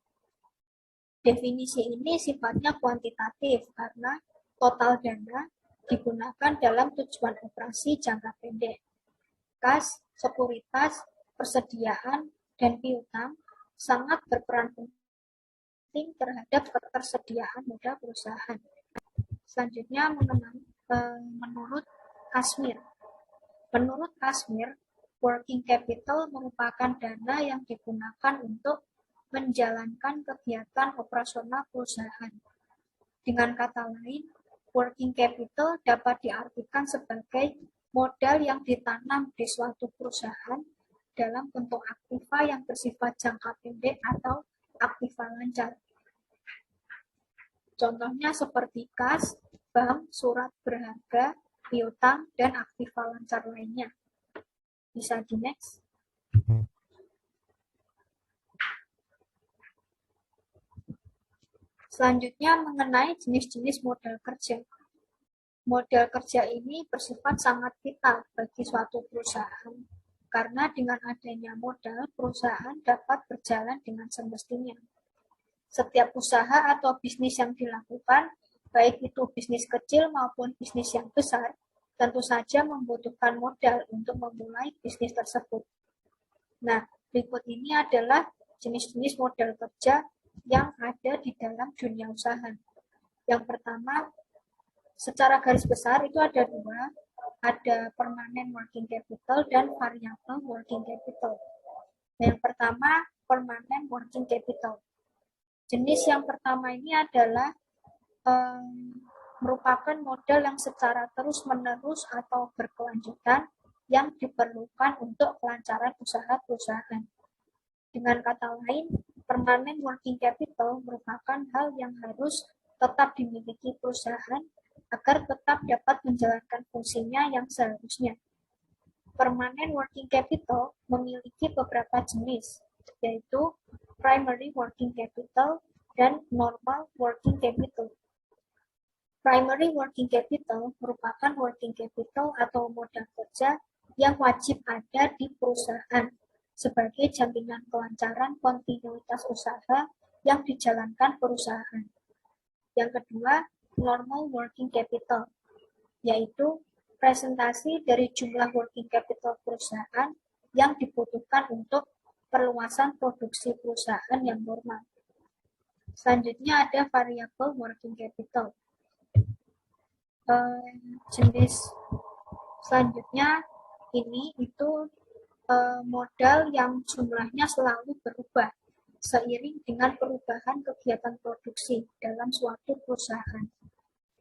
Definisi ini sifatnya kuantitatif karena total dana digunakan dalam tujuan operasi jangka pendek. Kas, sekuritas, persediaan, dan piutang sangat berperan penting terhadap ketersediaan modal perusahaan. Selanjutnya menurut Kashmir. Menurut Kashmir, working capital merupakan dana yang digunakan untuk menjalankan kegiatan operasional perusahaan. Dengan kata lain, working capital dapat diartikan sebagai modal yang ditanam di suatu perusahaan dalam bentuk aktiva yang bersifat jangka pendek atau aktiva lancar. Contohnya seperti kas, bank, surat berharga, piutang, dan aktiva lancar lainnya. Bisa di next. Selanjutnya mengenai jenis-jenis modal kerja. Modal kerja ini bersifat sangat vital bagi suatu perusahaan, karena dengan adanya modal, perusahaan dapat berjalan dengan semestinya. Setiap usaha atau bisnis yang dilakukan, baik itu bisnis kecil maupun bisnis yang besar, tentu saja membutuhkan modal untuk memulai bisnis tersebut. Nah, berikut ini adalah jenis-jenis modal kerja yang ada di dalam dunia usaha. Yang pertama, secara garis besar itu ada dua, ada permanent working capital dan variable working capital. Yang pertama, permanent working capital. Jenis yang pertama ini adalah merupakan modal yang secara terus-menerus atau berkelanjutan yang diperlukan untuk kelancaran usaha perusahaan. Dengan kata lain, permanent working capital merupakan hal yang harus tetap dimiliki perusahaan agar tetap dapat menjalankan fungsinya yang seharusnya. Permanent working capital memiliki beberapa jenis, yaitu primary working capital dan normal working capital. Primary working capital merupakan working capital atau modal kerja yang wajib ada di perusahaan sebagai jaminan kelancaran kontinuitas usaha yang dijalankan perusahaan. Yang kedua, normal working capital, yaitu presentasi dari jumlah working capital perusahaan yang dibutuhkan untuk perluasan produksi perusahaan yang normal. Selanjutnya ada variable working capital. Jenis selanjutnya ini itu modal yang jumlahnya selalu berubah seiring dengan perubahan kegiatan produksi dalam suatu perusahaan.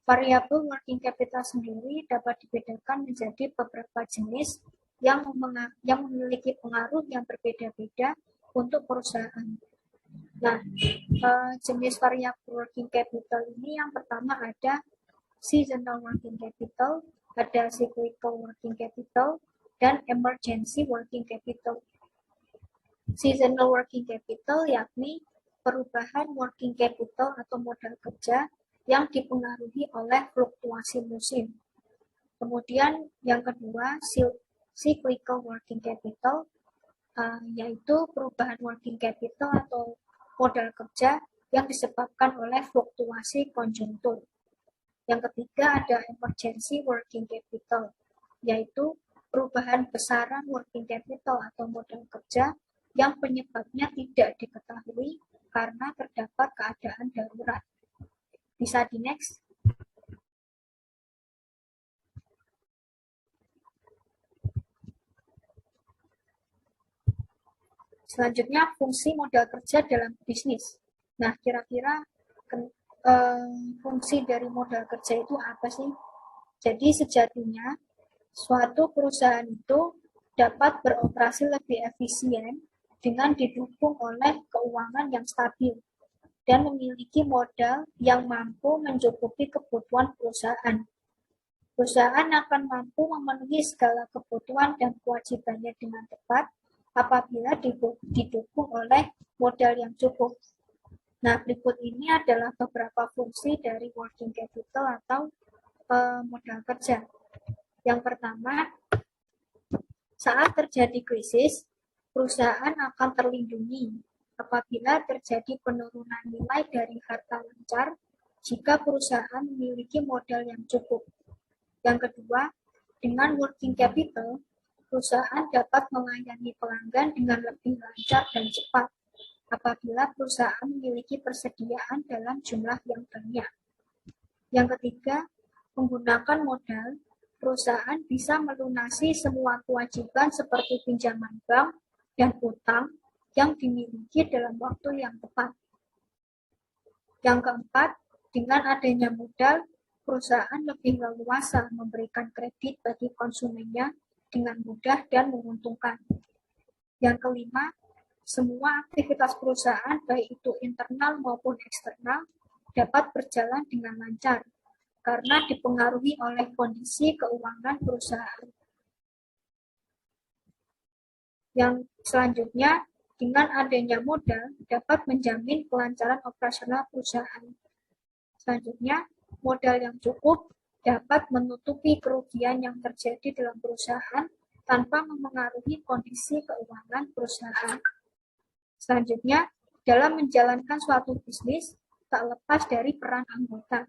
Variable working capital sendiri dapat dibedakan menjadi beberapa jenis yang memiliki pengaruh yang berbeda-beda untuk perusahaan. Nah, jenis variable working capital ini yang pertama ada seasonal working capital, ada cyclical working capital, dan emergency working capital. Seasonal working capital yakni perubahan working capital atau modal kerja yang dipengaruhi oleh fluktuasi musim. Kemudian yang kedua, cyclical working capital, yaitu perubahan working capital atau modal kerja yang disebabkan oleh fluktuasi konjungtur. Yang ketiga ada emergency working capital, yaitu perubahan besaran working capital atau modal kerja yang penyebabnya tidak diketahui karena terdapat keadaan darurat. Bisa di next. Selanjutnya, fungsi modal kerja dalam bisnis. Nah, kira-kira fungsi dari modal kerja itu apa sih? Jadi sejatinya, suatu perusahaan itu dapat beroperasi lebih efisien dengan didukung oleh keuangan yang stabil dan memiliki modal yang mampu mencukupi kebutuhan perusahaan. Perusahaan akan mampu memenuhi segala kebutuhan dan kewajibannya dengan tepat apabila didukung oleh modal yang cukup. Nah, berikut ini adalah beberapa fungsi dari working capital atau modal kerja. Yang pertama, saat terjadi krisis, perusahaan akan terlindungi apabila terjadi penurunan nilai dari harta lancar jika perusahaan memiliki modal yang cukup. Yang kedua, dengan working capital, perusahaan dapat melayani pelanggan dengan lebih lancar dan cepat apabila perusahaan memiliki persediaan dalam jumlah yang banyak. Yang ketiga, menggunakan modal, perusahaan bisa melunasi semua kewajiban seperti pinjaman bank dan utang yang dimiliki dalam waktu yang tepat. Yang keempat, dengan adanya modal, perusahaan lebih leluasa memberikan kredit bagi konsumennya dengan mudah dan menguntungkan. Yang kelima, semua aktivitas perusahaan, baik itu internal maupun eksternal, dapat berjalan dengan lancar karena dipengaruhi oleh kondisi keuangan perusahaan. Yang selanjutnya, dengan adanya modal dapat menjamin kelancaran operasional perusahaan. Selanjutnya, modal yang cukup dapat menutupi kerugian yang terjadi dalam perusahaan tanpa memengaruhi kondisi keuangan perusahaan. Selanjutnya, dalam menjalankan suatu bisnis, tak lepas dari peran anggota.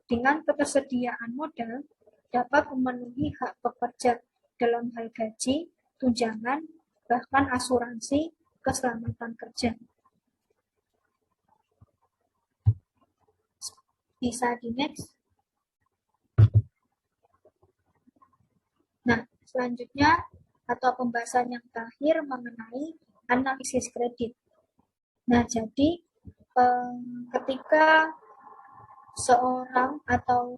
Dengan ketersediaan modal, dapat memenuhi hak pekerja dalam hal gaji, tunjangan, bahkan asuransi keselamatan kerja. Bisa di next. Nah, selanjutnya atau pembahasan yang terakhir mengenai analisis kredit. Nah, jadi ketika seorang atau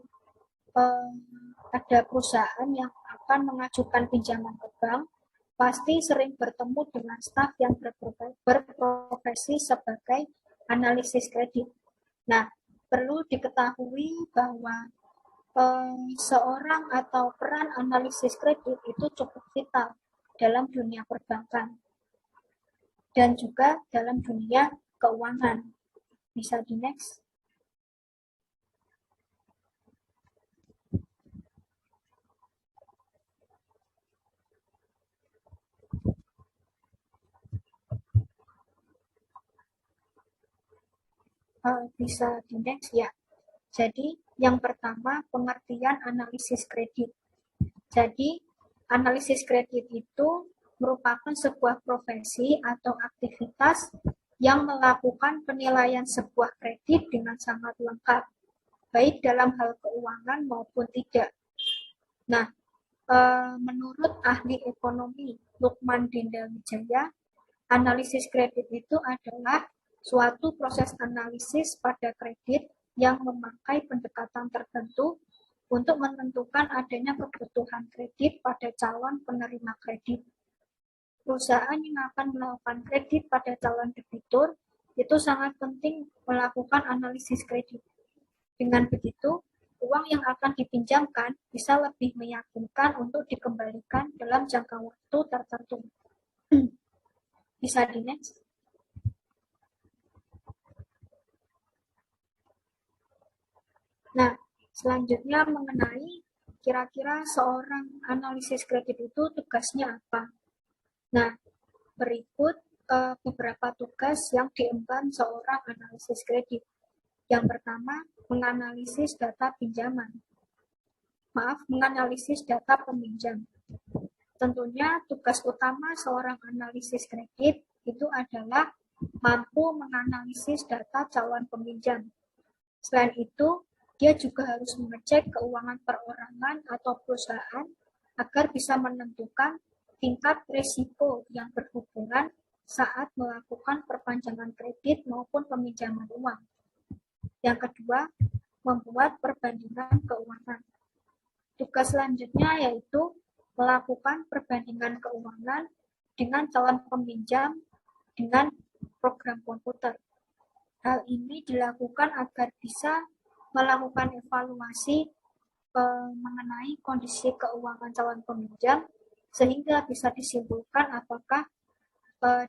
ada perusahaan yang akan mengajukan pinjaman ke bank, pasti sering bertemu dengan staf yang berprofesi sebagai analisis kredit. Nah, perlu diketahui bahwa seorang atau peran analisis kredit itu cukup vital dalam dunia perbankan dan juga dalam dunia keuangan. Bisa di next. Bisa di next ya. Jadi yang pertama pengertian analisis kredit. Jadi analisis kredit itu merupakan sebuah profesi atau aktivitas yang melakukan penilaian sebuah kredit dengan sangat lengkap, baik dalam hal keuangan maupun tidak. Nah, menurut ahli ekonomi Lukman Dinda Wijaya, analisis kredit itu adalah suatu proses analisis pada kredit yang memakai pendekatan tertentu untuk menentukan adanya kebutuhan kredit pada calon penerima kredit. Perusahaan yang akan melakukan kredit pada calon debitur itu sangat penting melakukan analisis kredit. Dengan begitu, uang yang akan dipinjamkan bisa lebih meyakinkan untuk dikembalikan dalam jangka waktu tertentu. Bisa di next. Nah, selanjutnya mengenai kira-kira seorang analisis kredit itu tugasnya apa. Nah, berikut beberapa tugas yang diemban seorang analisis kredit. Yang pertama, menganalisis data pinjaman. Menganalisis data peminjam. Tentunya tugas utama seorang analisis kredit itu adalah mampu menganalisis data calon peminjam. Selain itu, dia juga harus mengecek keuangan perorangan atau perusahaan agar bisa menentukan tingkat risiko yang berhubungan saat melakukan perpanjangan kredit maupun peminjaman uang. Yang kedua, membuat perbandingan keuangan. Tugas selanjutnya yaitu melakukan perbandingan keuangan dengan calon peminjam dengan program komputer. Hal ini dilakukan agar bisa melakukan evaluasi mengenai kondisi keuangan calon peminjam sehingga bisa disimpulkan apakah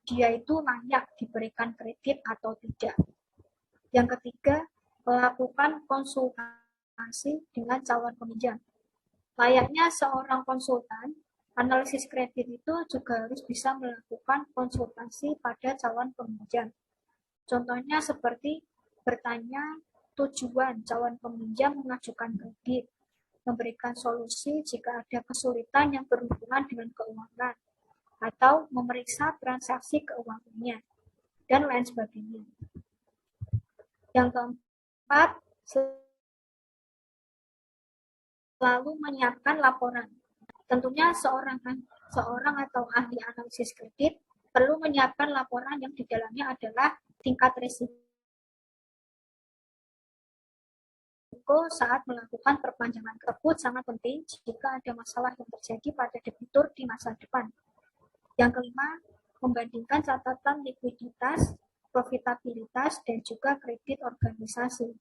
dia itu layak diberikan kredit atau tidak. Yang ketiga, melakukan konsultasi dengan calon peminjam. Layaknya seorang konsultan, analisis kredit itu juga harus bisa melakukan konsultasi pada calon peminjam. Contohnya seperti bertanya tujuan calon peminjam mengajukan kredit, memberikan solusi jika ada kesulitan yang berhubungan dengan keuangan, atau memeriksa transaksi keuangannya, dan lain sebagainya. Yang keempat, selalu menyiapkan laporan. Tentunya seorang atau ahli analisis kredit perlu menyiapkan laporan yang di dalamnya adalah tingkat risiko saat melakukan perpanjangan tersebut sangat penting jika ada masalah yang terjadi pada debitur di masa depan. Yang kelima, membandingkan catatan likuiditas, profitabilitas, dan juga kredit organisasi.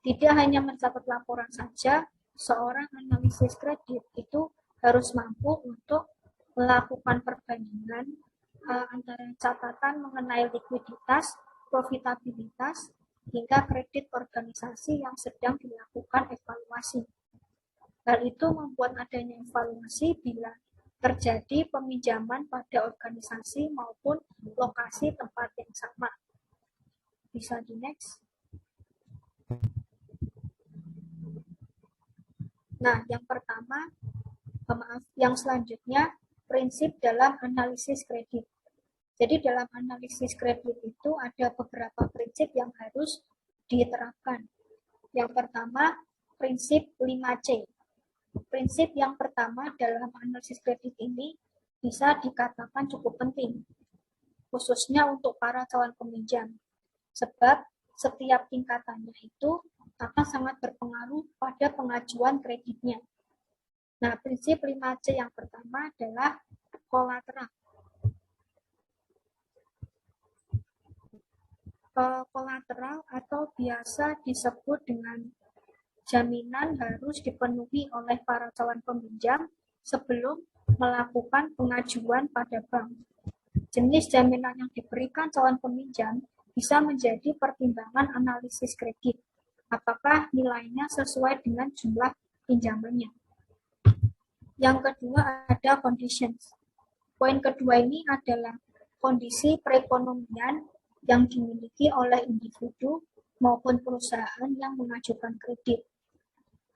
Tidak hanya mencatat laporan saja, seorang analisis kredit itu harus mampu untuk melakukan perbandingan antara catatan mengenai likuiditas, profitabilitas, hingga kredit organisasi yang sedang dilakukan evaluasi. Hal itu membuat adanya evaluasi bila terjadi peminjaman pada organisasi maupun lokasi tempat yang sama. Bisa di next. Nah, yang pertama, yang selanjutnya, prinsip dalam analisis kredit. Jadi dalam analisis kredit itu ada beberapa prinsip yang harus diterapkan. Yang pertama, prinsip 5C. Prinsip yang pertama dalam analisis kredit ini bisa dikatakan cukup penting, khususnya untuk para calon peminjam. Sebab setiap tingkatannya itu akan sangat berpengaruh pada pengajuan kreditnya. Nah, prinsip 5C yang pertama adalah kolateral. Kolateral atau biasa disebut dengan jaminan harus dipenuhi oleh para calon peminjam sebelum melakukan pengajuan pada bank. Jenis jaminan yang diberikan calon peminjam bisa menjadi pertimbangan analisis kredit. Apakah nilainya sesuai dengan jumlah pinjamannya? Yang kedua ada conditions. Poin kedua ini adalah kondisi perekonomian yang dimiliki oleh individu maupun perusahaan yang mengajukan kredit.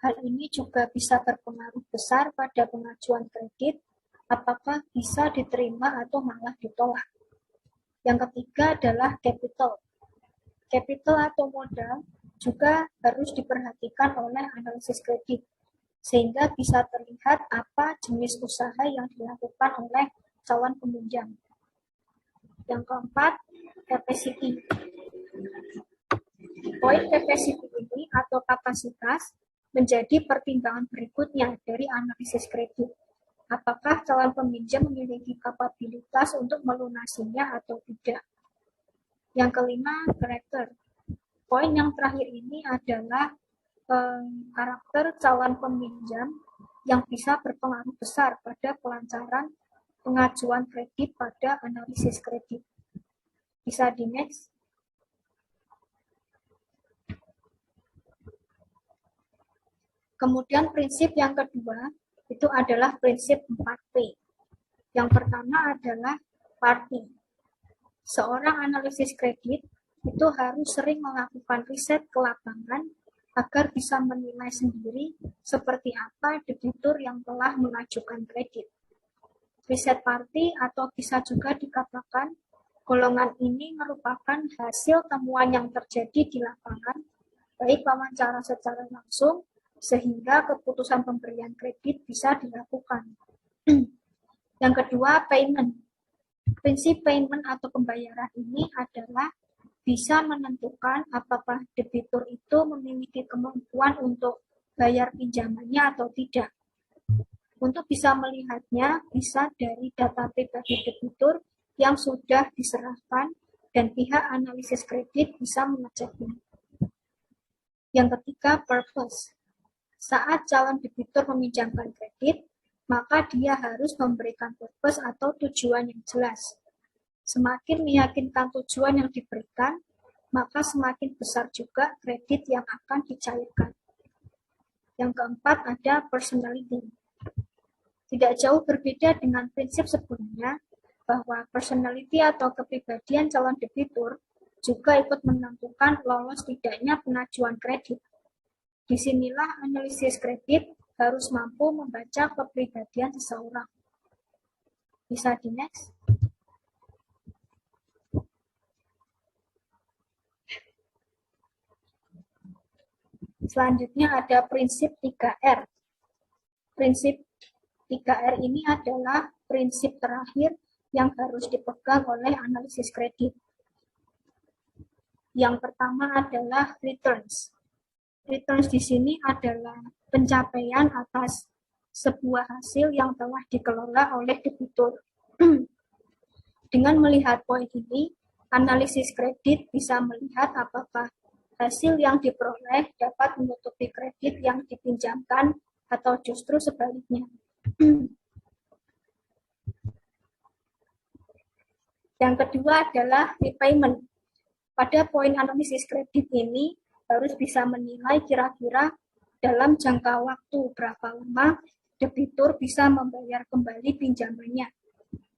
Hal ini juga bisa berpengaruh besar pada pengajuan kredit, apakah bisa diterima atau malah ditolak. Yang ketiga adalah capital. Capital atau modal juga harus diperhatikan oleh analisis kredit, sehingga bisa terlihat apa jenis usaha yang dilakukan oleh calon peminjam. Yang keempat, capacity. Poin capacity ini atau kapasitas menjadi pertimbangan berikutnya dari analisis kredit. Apakah calon peminjam memiliki kapabilitas untuk melunasinya atau tidak? Yang kelima, karakter. Poin yang terakhir ini adalah karakter calon peminjam yang bisa berpengaruh besar pada kelancaran pengajuan kredit pada analisis kredit. Bisa di next. Kemudian prinsip yang kedua itu adalah prinsip 4P. Yang pertama adalah party. Seorang analisis kredit itu harus sering melakukan riset ke lapangan agar bisa menilai sendiri seperti apa debitur yang telah mengajukan kredit. Riset party atau bisa juga dikatakan golongan ini merupakan hasil temuan yang terjadi di lapangan, baik wawancara secara langsung, sehingga keputusan pemberian kredit bisa dilakukan. Yang kedua, payment. Prinsip payment atau pembayaran ini adalah bisa menentukan apakah debitur itu memiliki kemampuan untuk bayar pinjamannya atau tidak. Untuk bisa melihatnya, bisa dari data pribadi debitur yang sudah diserahkan dan pihak analisis kredit bisa mengeceknya. Yang ketiga, purpose. Saat calon debitur meminjamkan kredit, maka dia harus memberikan purpose atau tujuan yang jelas. Semakin meyakinkan tujuan yang diberikan, maka semakin besar juga kredit yang akan dicairkan. Yang keempat ada personality. Tidak jauh berbeda dengan prinsip sebelumnya, bahwa personality atau kepribadian calon debitur juga ikut menentukan lolos tidaknya pengajuan kredit. Disinilah analisis kredit harus mampu membaca kepribadian seseorang. Bisa di next. Selanjutnya ada prinsip 3R. Prinsip 3R ini adalah prinsip terakhir yang harus dipegang oleh analisis kredit. Yang pertama adalah returns. Returns di sini adalah pencapaian atas sebuah hasil yang telah dikelola oleh debitur. Dengan melihat poin ini, analisis kredit bisa melihat apakah hasil yang diperoleh dapat menutupi kredit yang dipinjamkan atau justru sebaliknya. Yang kedua adalah repayment. Pada poin analisis kredit ini harus bisa menilai kira-kira dalam jangka waktu berapa lama debitur bisa membayar kembali pinjamannya.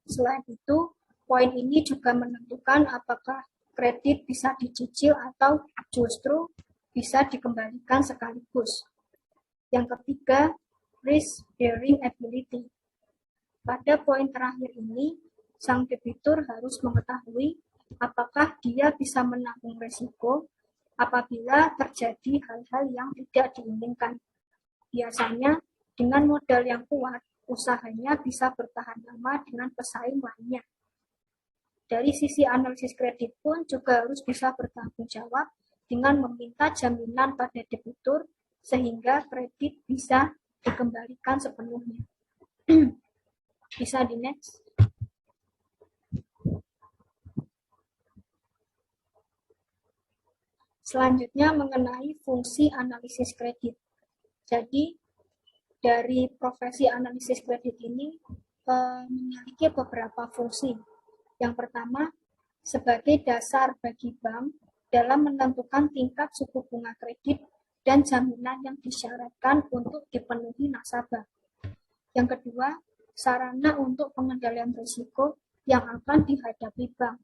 Selain itu, poin ini juga menentukan apakah kredit bisa dicicil atau justru bisa dikembalikan sekaligus. Yang ketiga, risk bearing ability. Pada poin terakhir ini, sang debitur harus mengetahui apakah dia bisa menanggung resiko apabila terjadi hal-hal yang tidak diinginkan. Biasanya, dengan modal yang kuat, usahanya bisa bertahan lama dengan pesaing lainnya. Dari sisi analisis kredit pun juga harus bisa bertanggung jawab dengan meminta jaminan pada debitur sehingga kredit bisa dikembalikan sepenuhnya. Bisa di next. Selanjutnya mengenai fungsi analisis kredit. Jadi dari profesi analisis kredit ini memiliki beberapa fungsi. Yang pertama, sebagai dasar bagi bank dalam menentukan tingkat suku bunga kredit dan jaminan yang disyaratkan untuk dipenuhi nasabah. Yang kedua, sarana untuk pengendalian risiko yang akan dihadapi bank.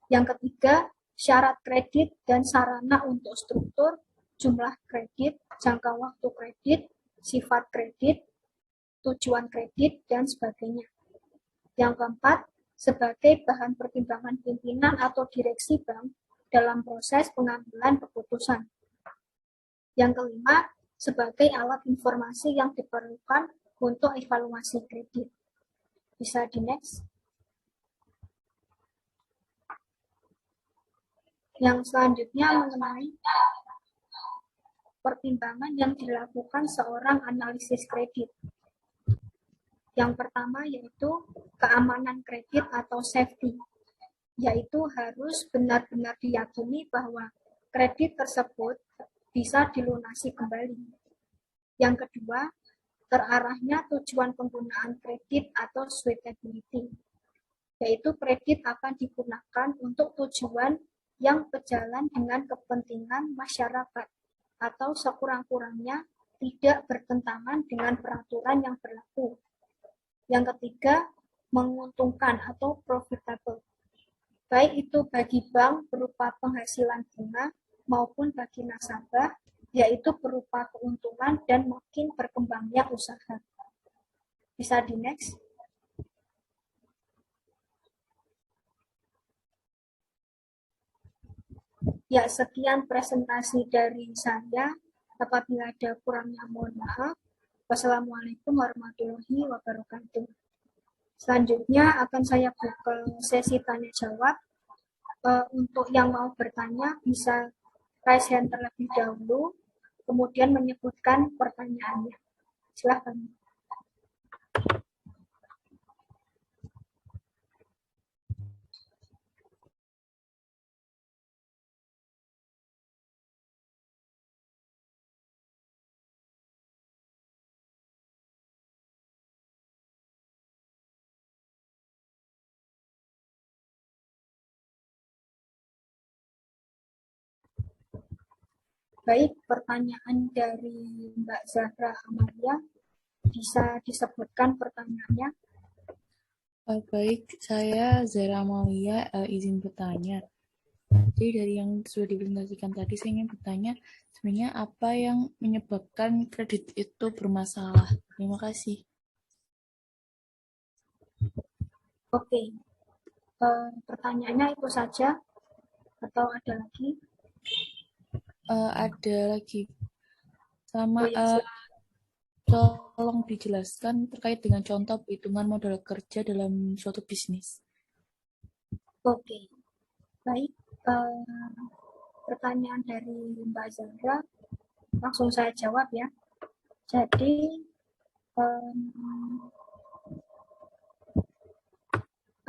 Yang ketiga, syarat kredit dan sarana untuk struktur, jumlah kredit, jangka waktu kredit, sifat kredit, tujuan kredit, dan sebagainya. Yang keempat, sebagai bahan pertimbangan pimpinan atau direksi bank dalam proses pengambilan keputusan. Yang kelima, sebagai alat informasi yang diperlukan untuk evaluasi kredit. Bisa di next. Yang selanjutnya mengenai pertimbangan yang dilakukan seorang analisis kredit. Yang pertama yaitu keamanan kredit atau safety, yaitu harus benar-benar diyakini bahwa kredit tersebut bisa dilunasi kembali. Yang kedua, terarahnya tujuan penggunaan kredit atau suitability, yaitu kredit akan digunakan untuk tujuan yang sejalan dengan kepentingan masyarakat atau sekurang-kurangnya tidak bertentangan dengan peraturan yang berlaku. Yang ketiga, menguntungkan atau profitable, baik itu bagi bank berupa penghasilan bunga maupun bagi nasabah, yaitu berupa keuntungan dan makin berkembangnya usaha. Bisa di next. Ya, sekian presentasi dari saya. Apabila ada kurangnya mohon maaf. Wassalamualaikum warahmatullahi wabarakatuh. Selanjutnya akan saya buka sesi tanya jawab. Untuk yang mau bertanya bisa raise hand terlebih dahulu, kemudian menyebutkan pertanyaannya. Silakan. Baik, pertanyaan dari Mbak Zahra Amalia, bisa disebutkan pertanyaannya? Baik, saya Zahra Amalia, izin bertanya. Jadi dari yang sudah dipresentasikan tadi, saya ingin bertanya, sebenarnya apa yang menyebabkan kredit itu bermasalah? Terima kasih. Oke, pertanyaannya itu saja atau ada lagi? Ada lagi. Sama tolong dijelaskan terkait dengan contoh perhitungan modal kerja dalam suatu bisnis. Oke, baik. Pertanyaan dari Mbak Zahra, langsung saya jawab ya. Jadi,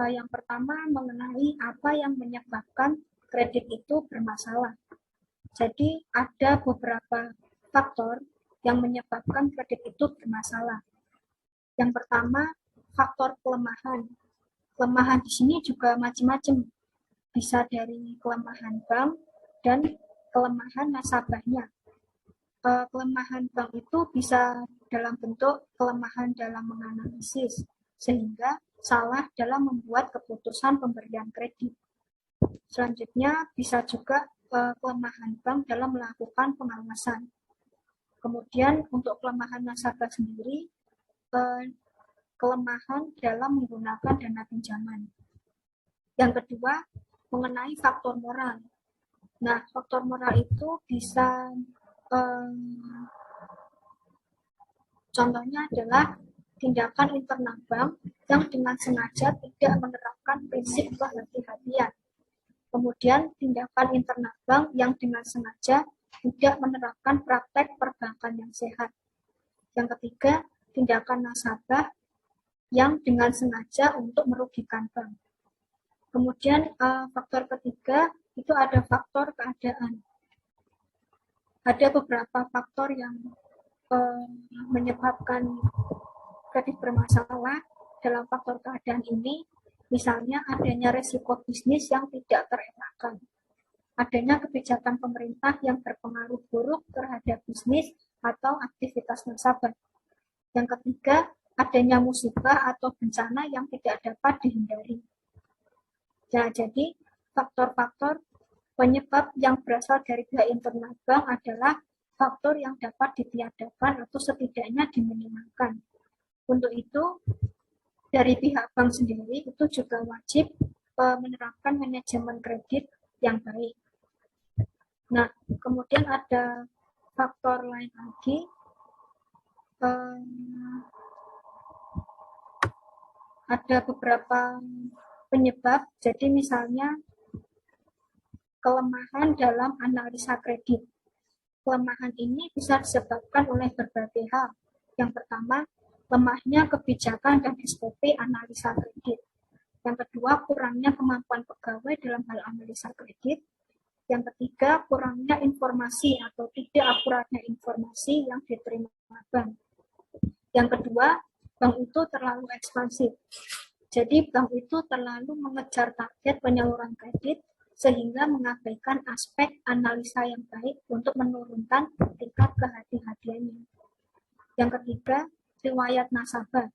yang pertama mengenai apa yang menyebabkan kredit itu bermasalah. Jadi ada beberapa faktor yang menyebabkan kredit itu bermasalah. Yang pertama, faktor kelemahan. Kelemahan di sini juga macam-macam. Bisa dari kelemahan bank dan kelemahan nasabahnya. Kelemahan bank itu bisa dalam bentuk kelemahan dalam menganalisis, sehingga salah dalam membuat keputusan pemberian kredit. Selanjutnya bisa juga kelemahan bank dalam melakukan pengawasan. Kemudian untuk kelemahan nasabah sendiri, kelemahan dalam menggunakan dana pinjaman. Yang kedua, mengenai faktor moral. Nah, faktor moral itu bisa contohnya adalah tindakan internal bank yang dengan sengaja tidak menerapkan prinsip kehati-hatian. Kemudian tindakan internal bank yang dengan sengaja tidak menerapkan praktek perbankan yang sehat. Yang ketiga, tindakan nasabah yang dengan sengaja untuk merugikan bank. Kemudian faktor ketiga itu ada faktor keadaan. Ada beberapa faktor yang menyebabkan kredit bermasalah. Dalam faktor keadaan ini, misalnya adanya resiko bisnis yang tidak terelakkan, adanya kebijakan pemerintah yang berpengaruh buruk terhadap bisnis atau aktivitas nasabah. Yang ketiga, adanya musibah atau bencana yang tidak dapat dihindari. Nah, jadi faktor-faktor penyebab yang berasal dari pihak internal bank adalah faktor yang dapat ditiadakan atau setidaknya diminimalkan. Untuk itu, dari pihak bank sendiri itu juga wajib menerapkan manajemen kredit yang baik. Nah, kemudian ada faktor lain lagi, ada beberapa penyebab. Jadi misalnya kelemahan dalam analisa kredit. Kelemahan ini bisa disebabkan oleh berbagai hal. Yang pertama, lemahnya kebijakan dan SOP analisa kredit. Yang kedua, kurangnya kemampuan pegawai dalam hal analisa kredit. Yang ketiga, kurangnya informasi atau tidak akuratnya informasi yang diterima bank. Yang kedua, bank itu terlalu ekspansif. Jadi bank itu terlalu mengejar target penyaluran kredit sehingga mengabaikan aspek analisa yang baik untuk menurunkan tingkat kehati-hatiannya. Yang ketiga, riwayat nasabah.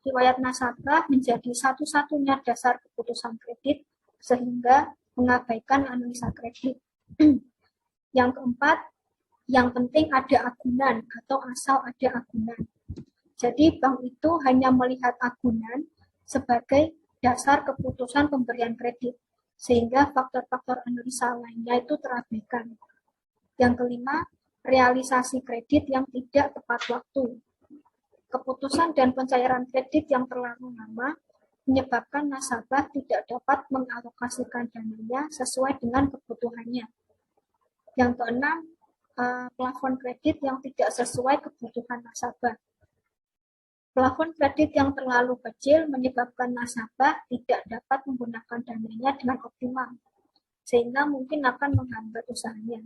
Riwayat nasabah menjadi satu-satunya dasar keputusan kredit sehingga mengabaikan analisa kredit. Yang keempat, yang penting ada agunan atau asal ada agunan. Jadi bank itu hanya melihat agunan sebagai dasar keputusan pemberian kredit, sehingga faktor-faktor analisa lainnya itu terabaikan. Yang kelima, realisasi kredit yang tidak tepat waktu. Keputusan dan pencairan kredit yang terlalu lama menyebabkan nasabah tidak dapat mengalokasikan dananya sesuai dengan kebutuhannya. Yang keenam, plafon kredit yang tidak sesuai kebutuhan nasabah. Plafon kredit yang terlalu kecil menyebabkan nasabah tidak dapat menggunakan dananya dengan optimal, sehingga mungkin akan menghambat usahanya.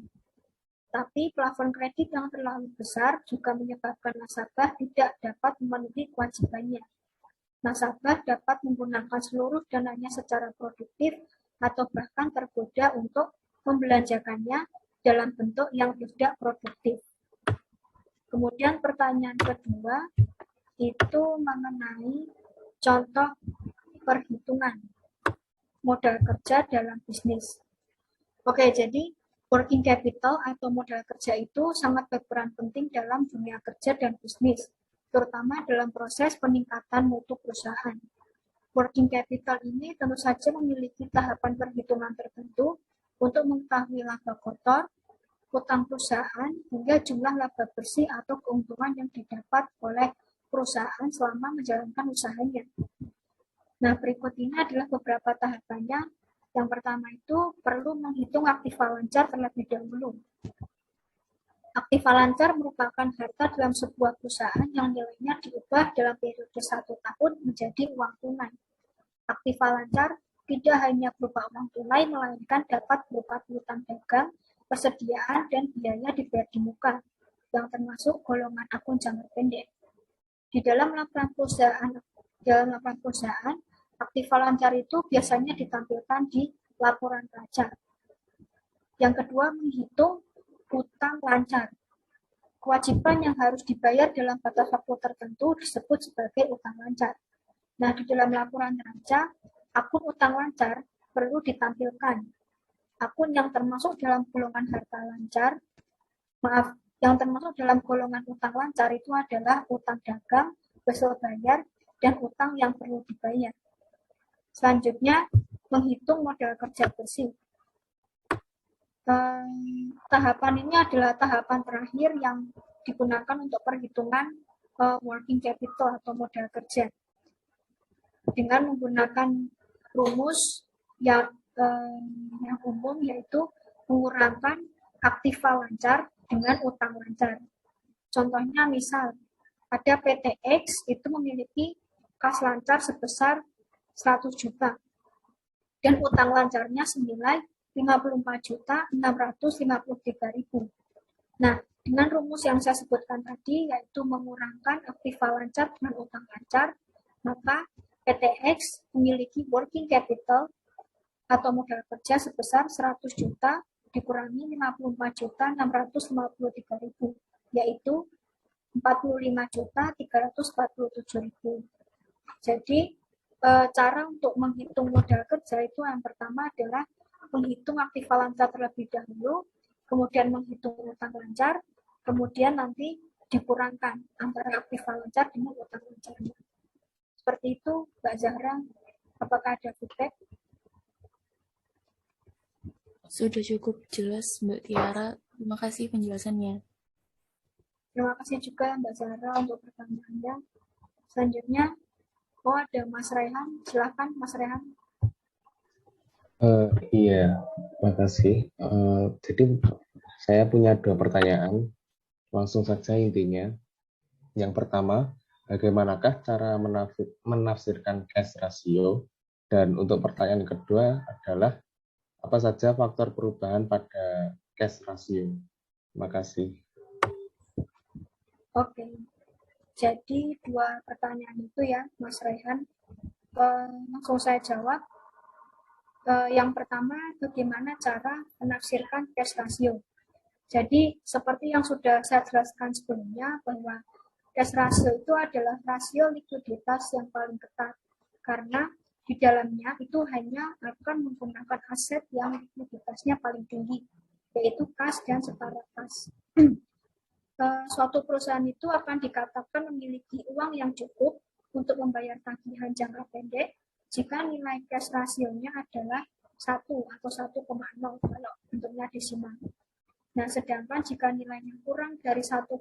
Tapi plafon kredit yang terlalu besar juga menyebabkan nasabah tidak dapat memenuhi kewajibannya. Nasabah dapat menggunakan seluruh dananya secara produktif atau bahkan tergoda untuk membelanjakannya dalam bentuk yang tidak produktif. Kemudian pertanyaan kedua itu mengenai contoh perhitungan modal kerja dalam bisnis. Oke, jadi working capital atau modal kerja itu sangat berperan penting dalam dunia kerja dan bisnis, terutama dalam proses peningkatan mutu perusahaan. Working capital ini tentu saja memiliki tahapan perhitungan tertentu untuk mengetahui laba kotor, utang perusahaan, hingga jumlah laba bersih atau keuntungan yang didapat oleh perusahaan selama menjalankan usahanya. Nah, berikut ini adalah beberapa tahapannya. Yang pertama itu perlu menghitung aktiva lancar terlebih dahulu. Aktiva lancar merupakan harta dalam sebuah perusahaan yang nilainya diubah dalam periode 1 tahun menjadi uang tunai. Aktiva lancar tidak hanya berupa uang tunai, melainkan dapat berupa piutang dagang, persediaan, dan biaya dibayar di muka, yang termasuk golongan akun jangka pendek. Di dalam laporan perusahaan, aktiva lancar itu biasanya ditampilkan di laporan raja. Yang kedua, menghitung utang lancar. Kewajiban yang harus dibayar dalam batas waktu tertentu disebut sebagai utang lancar. Nah, di dalam laporan raja, akun utang lancar perlu ditampilkan. Akun yang termasuk dalam golongan harta lancar, yang termasuk dalam golongan utang lancar itu adalah utang dagang, wesel bayar, dan utang yang perlu dibayar. Selanjutnya, menghitung modal kerja bersih. Tahapan ini adalah tahapan terakhir yang digunakan untuk perhitungan working capital atau modal kerja dengan menggunakan rumus yang umum, yaitu mengurangkan aktiva lancar dengan utang lancar. Contohnya misal ada PT X itu memiliki kas lancar sebesar 100 juta dan utang lancarnya senilai 54.653.000. Nah, dengan rumus yang saya sebutkan tadi, yaitu mengurangkan aktiva lancar dengan utang lancar, maka PT X memiliki working capital atau modal kerja sebesar 100 juta dikurangi 54.653.000, yaitu 45.347.000. Jadi, cara untuk menghitung modal kerja itu yang pertama adalah menghitung aktiva lancar terlebih dahulu, kemudian menghitung utang lancar, kemudian nanti dikurangkan antara aktiva lancar dengan utang lancarnya. Seperti itu, Mbak Zahra. Apakah ada feedback? Sudah cukup jelas, Mbak Tiara. Terima kasih penjelasannya. Terima kasih juga Mbak Zahra untuk pertanyaannya. Selanjutnya, ada Mas Rehan. Silakan Mas Rehan. Iya, makasih. Jadi saya punya 2 pertanyaan. Langsung saja intinya. Yang pertama, bagaimanakah cara menafsirkan cash ratio? Dan untuk pertanyaan kedua adalah, apa saja faktor perubahan pada cash ratio? Terima kasih. Oke. Jadi 2 pertanyaan itu ya, Mas Rehan. Langsung saya jawab. Yang pertama, bagaimana cara menafsirkan cash ratio? Jadi, seperti yang sudah saya jelaskan sebelumnya, bahwa cash ratio itu adalah rasio likuiditas yang paling ketat, karena di dalamnya itu hanya akan menggunakan aset yang likuiditasnya paling tinggi, yaitu kas dan setara kas. Suatu perusahaan itu akan dikatakan memiliki uang yang cukup untuk membayar tagihan jangka pendek jika nilai cash rasionya adalah 1 atau 1,0 kalau bentuknya desimal. Nah, sedangkan jika nilainya kurang dari 1,0,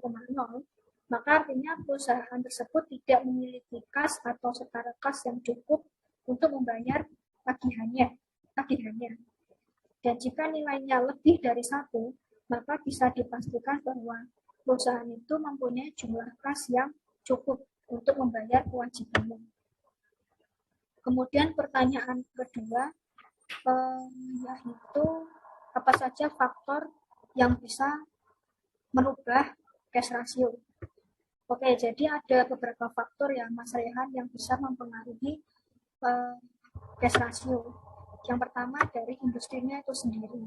maka artinya perusahaan tersebut tidak memiliki kas atau setara kas yang cukup untuk membayar tagihannya. Dan jika nilainya lebih dari 1, maka bisa dipastikan bahwa perusahaan itu mempunyai jumlah kas yang cukup untuk membayar kewajibannya. Kemudian pertanyaan kedua, yaitu apa saja faktor yang bisa merubah cash ratio. Oke, jadi ada beberapa faktor ya Mas Rehan yang bisa mempengaruhi cash ratio. Yang pertama dari industrinya itu sendiri.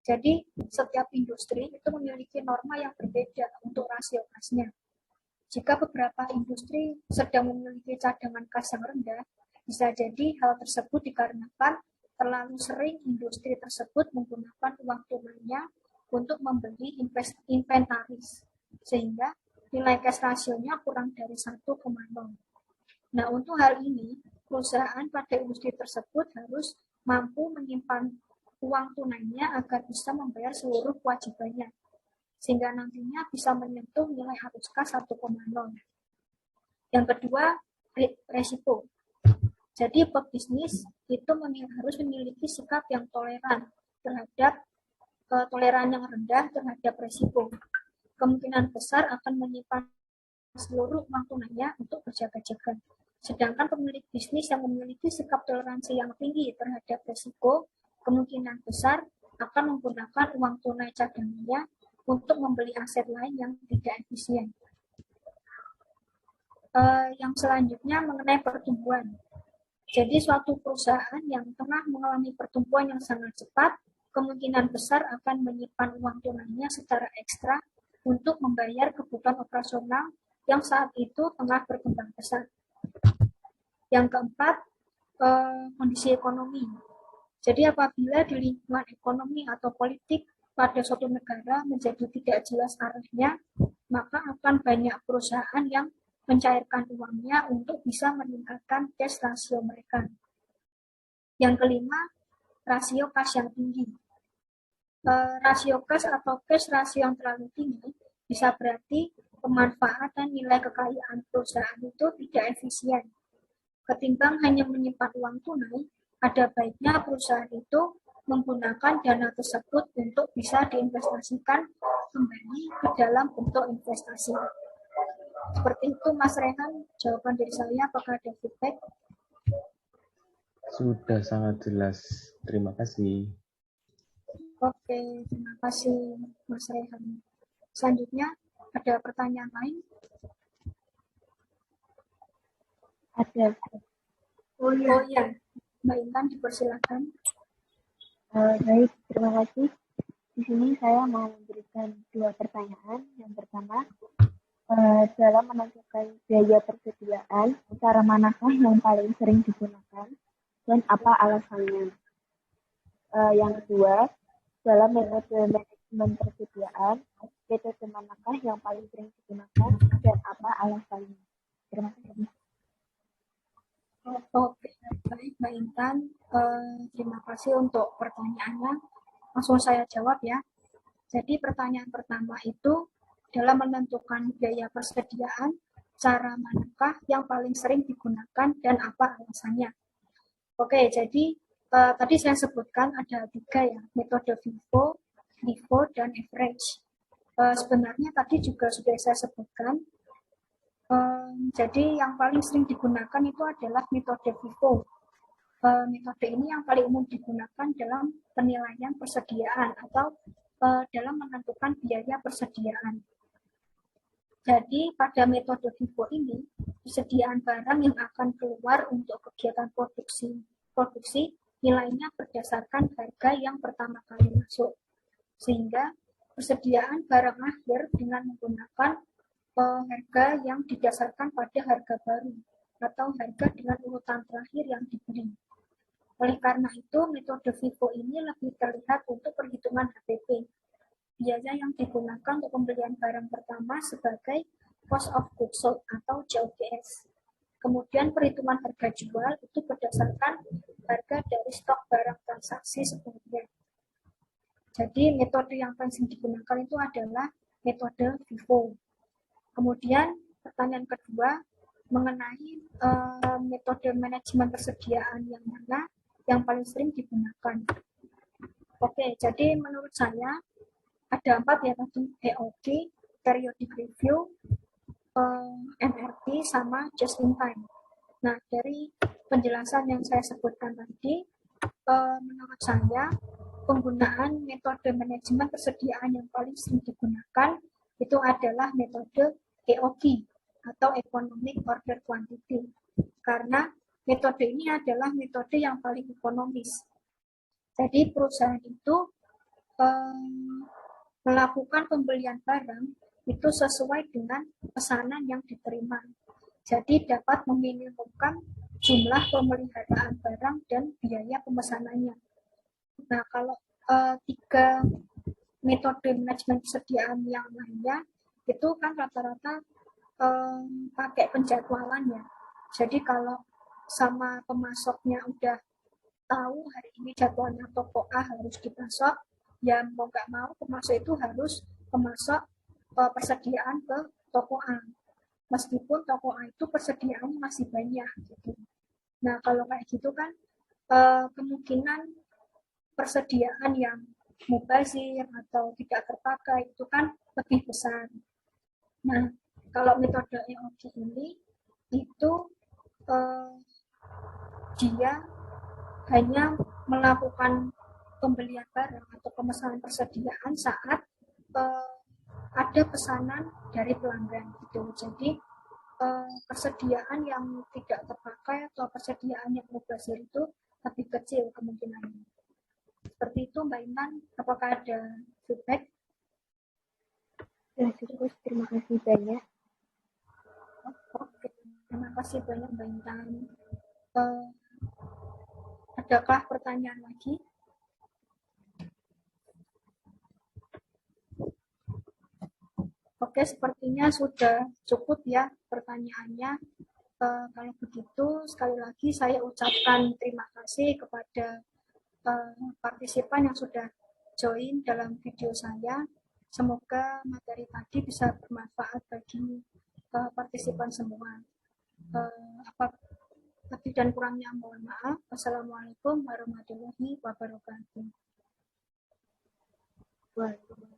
Jadi setiap industri itu memiliki norma yang berbeda untuk rasio kasnya. Jika beberapa industri sedang memiliki cadangan kas yang rendah, bisa jadi hal tersebut dikarenakan terlalu sering industri tersebut menggunakan uang tunainya untuk membeli inventaris, sehingga nilai cash rasionya kurang dari 1,0. Nah, untuk hal ini, perusahaan pada industri tersebut harus mampu menyimpan uang tunainya agar bisa membayar seluruh kewajibannya, sehingga nantinya bisa menyentuh nilai arus kas 1,0. Yang kedua, resiko. Jadi pebisnis itu harus memiliki sikap yang toleran terhadap toleran yang rendah terhadap resiko. Kemungkinan besar akan menyimpan seluruh uang tunainya untuk berjaga-jaga. Sedangkan pemilik bisnis yang memiliki sikap toleransi yang tinggi terhadap resiko, kemungkinan besar akan menggunakan uang tunai cadangannya untuk membeli aset lain yang tidak efisien. Yang selanjutnya mengenai pertumbuhan. Jadi suatu perusahaan yang tengah mengalami pertumbuhan yang sangat cepat, kemungkinan besar akan menyimpan uang tunainya secara ekstra untuk membayar kebutuhan operasional yang saat itu tengah berkembang pesat. Yang keempat, kondisi ekonomi. Jadi apabila di lingkungan ekonomi atau politik pada suatu negara menjadi tidak jelas arahnya, maka akan banyak perusahaan yang mencairkan uangnya untuk bisa meningkatkan cash rasio mereka. Yang kelima, rasio kas yang tinggi. Rasio kas atau cash rasio yang terlalu tinggi bisa berarti pemanfaatan nilai kekayaan perusahaan itu tidak efisien. Ketimbang hanya menyimpan uang tunai, ada baiknya perusahaan itu menggunakan dana tersebut untuk bisa diinvestasikan kembali ke dalam bentuk investasi. Seperti itu Mas Rehan, jawaban dari saya. Apakah ada feedback? Sudah sangat jelas. Terima kasih. Oke, terima kasih Mas Rehan. Selanjutnya, ada pertanyaan lain? Ada. Oh iya, Mbak Intan dipersilakan. Baik, terima kasih. Di sini saya mau memberikan 2 pertanyaan. Yang pertama, dalam menentukan biaya persediaan, cara manakah yang paling sering digunakan dan apa alasannya? Yang kedua, dalam metode manajemen persediaan, metode manakah yang paling sering digunakan dan apa alasannya? Terima kasih. Oke, baik Mbak Intan. Terima kasih untuk pertanyaannya. Langsung saya jawab ya. Jadi pertanyaan pertama itu dalam menentukan biaya persediaan, cara manakah yang paling sering digunakan dan apa alasannya? Oke, jadi tadi saya sebutkan ada 3 ya, metode FIFO, LIFO, dan average. Sebenarnya tadi juga sudah saya sebutkan. Jadi yang paling sering digunakan itu adalah metode FIFO. Metode ini yang paling umum digunakan dalam penilaian persediaan atau dalam menentukan biaya persediaan. Jadi pada metode FIFO ini, persediaan barang yang akan keluar untuk kegiatan produksi nilainya berdasarkan harga yang pertama kali masuk. Sehingga persediaan barang akhir dengan menggunakan harga yang didasarkan pada harga baru atau harga dengan urutan terakhir yang dibeli. Oleh karena itu, metode FIFO ini lebih terlihat untuk perhitungan HPP. Biaya yang digunakan untuk pembelian barang pertama sebagai cost of goods sold atau COGS. Kemudian perhitungan harga jual itu berdasarkan harga dari stok barang transaksi sebelumnya. Jadi metode yang paling sering digunakan itu adalah metode FIFO. Kemudian pertanyaan kedua mengenai metode manajemen persediaan yang mana yang paling sering digunakan. Oke, jadi menurut saya ada 4 ya tadi, EOG, periodic review, MRP, sama just in time. Nah, dari penjelasan yang saya sebutkan tadi, menurut saya penggunaan metode manajemen persediaan yang paling sering digunakan itu adalah metode EOQ atau Economic Order Quantity. Karena metode ini adalah metode yang paling ekonomis. Jadi perusahaan itu melakukan pembelian barang itu sesuai dengan pesanan yang diterima. Jadi dapat meminimumkan jumlah pemeliharaan barang dan biaya pemesanannya. Nah, kalau 3 metode manajemen persediaan yang lainnya itu kan rata-rata pakai penjadwalan ya. Jadi kalau sama pemasoknya udah tahu hari ini jadwalnya toko A harus dipasok, ya mau nggak mau pemasok itu harus memasok persediaan ke toko A. Meskipun toko A itu persediaannya masih banyak gitu. Nah, kalau kayak gitu kan kemungkinan persediaan yang mubazir atau tidak terpakai itu kan lebih besar. Nah, kalau metode EOG ini itu dia hanya melakukan pembelian barang atau pemesanan persediaan saat ada pesanan dari pelanggan gitu. Jadi persediaan yang tidak terpakai atau persediaan yang mubazir itu lebih kecil kemungkinannya. Seperti itu Mbak Intan, apakah ada feedback? Ya, cukup. Terima kasih banyak. Oke, terima kasih banyak Mbak Intan. Adakah pertanyaan lagi? Oke, sepertinya sudah cukup ya pertanyaannya. Kalau begitu, sekali lagi saya ucapkan terima kasih kepada partisipan yang sudah join dalam video saya. Semoga materi tadi bisa bermanfaat bagi partisipan semua. Apa lebih dan kurangnya mohon maaf. Wassalamualaikum warahmatullahi wabarakatuh. Waalaikumsalam.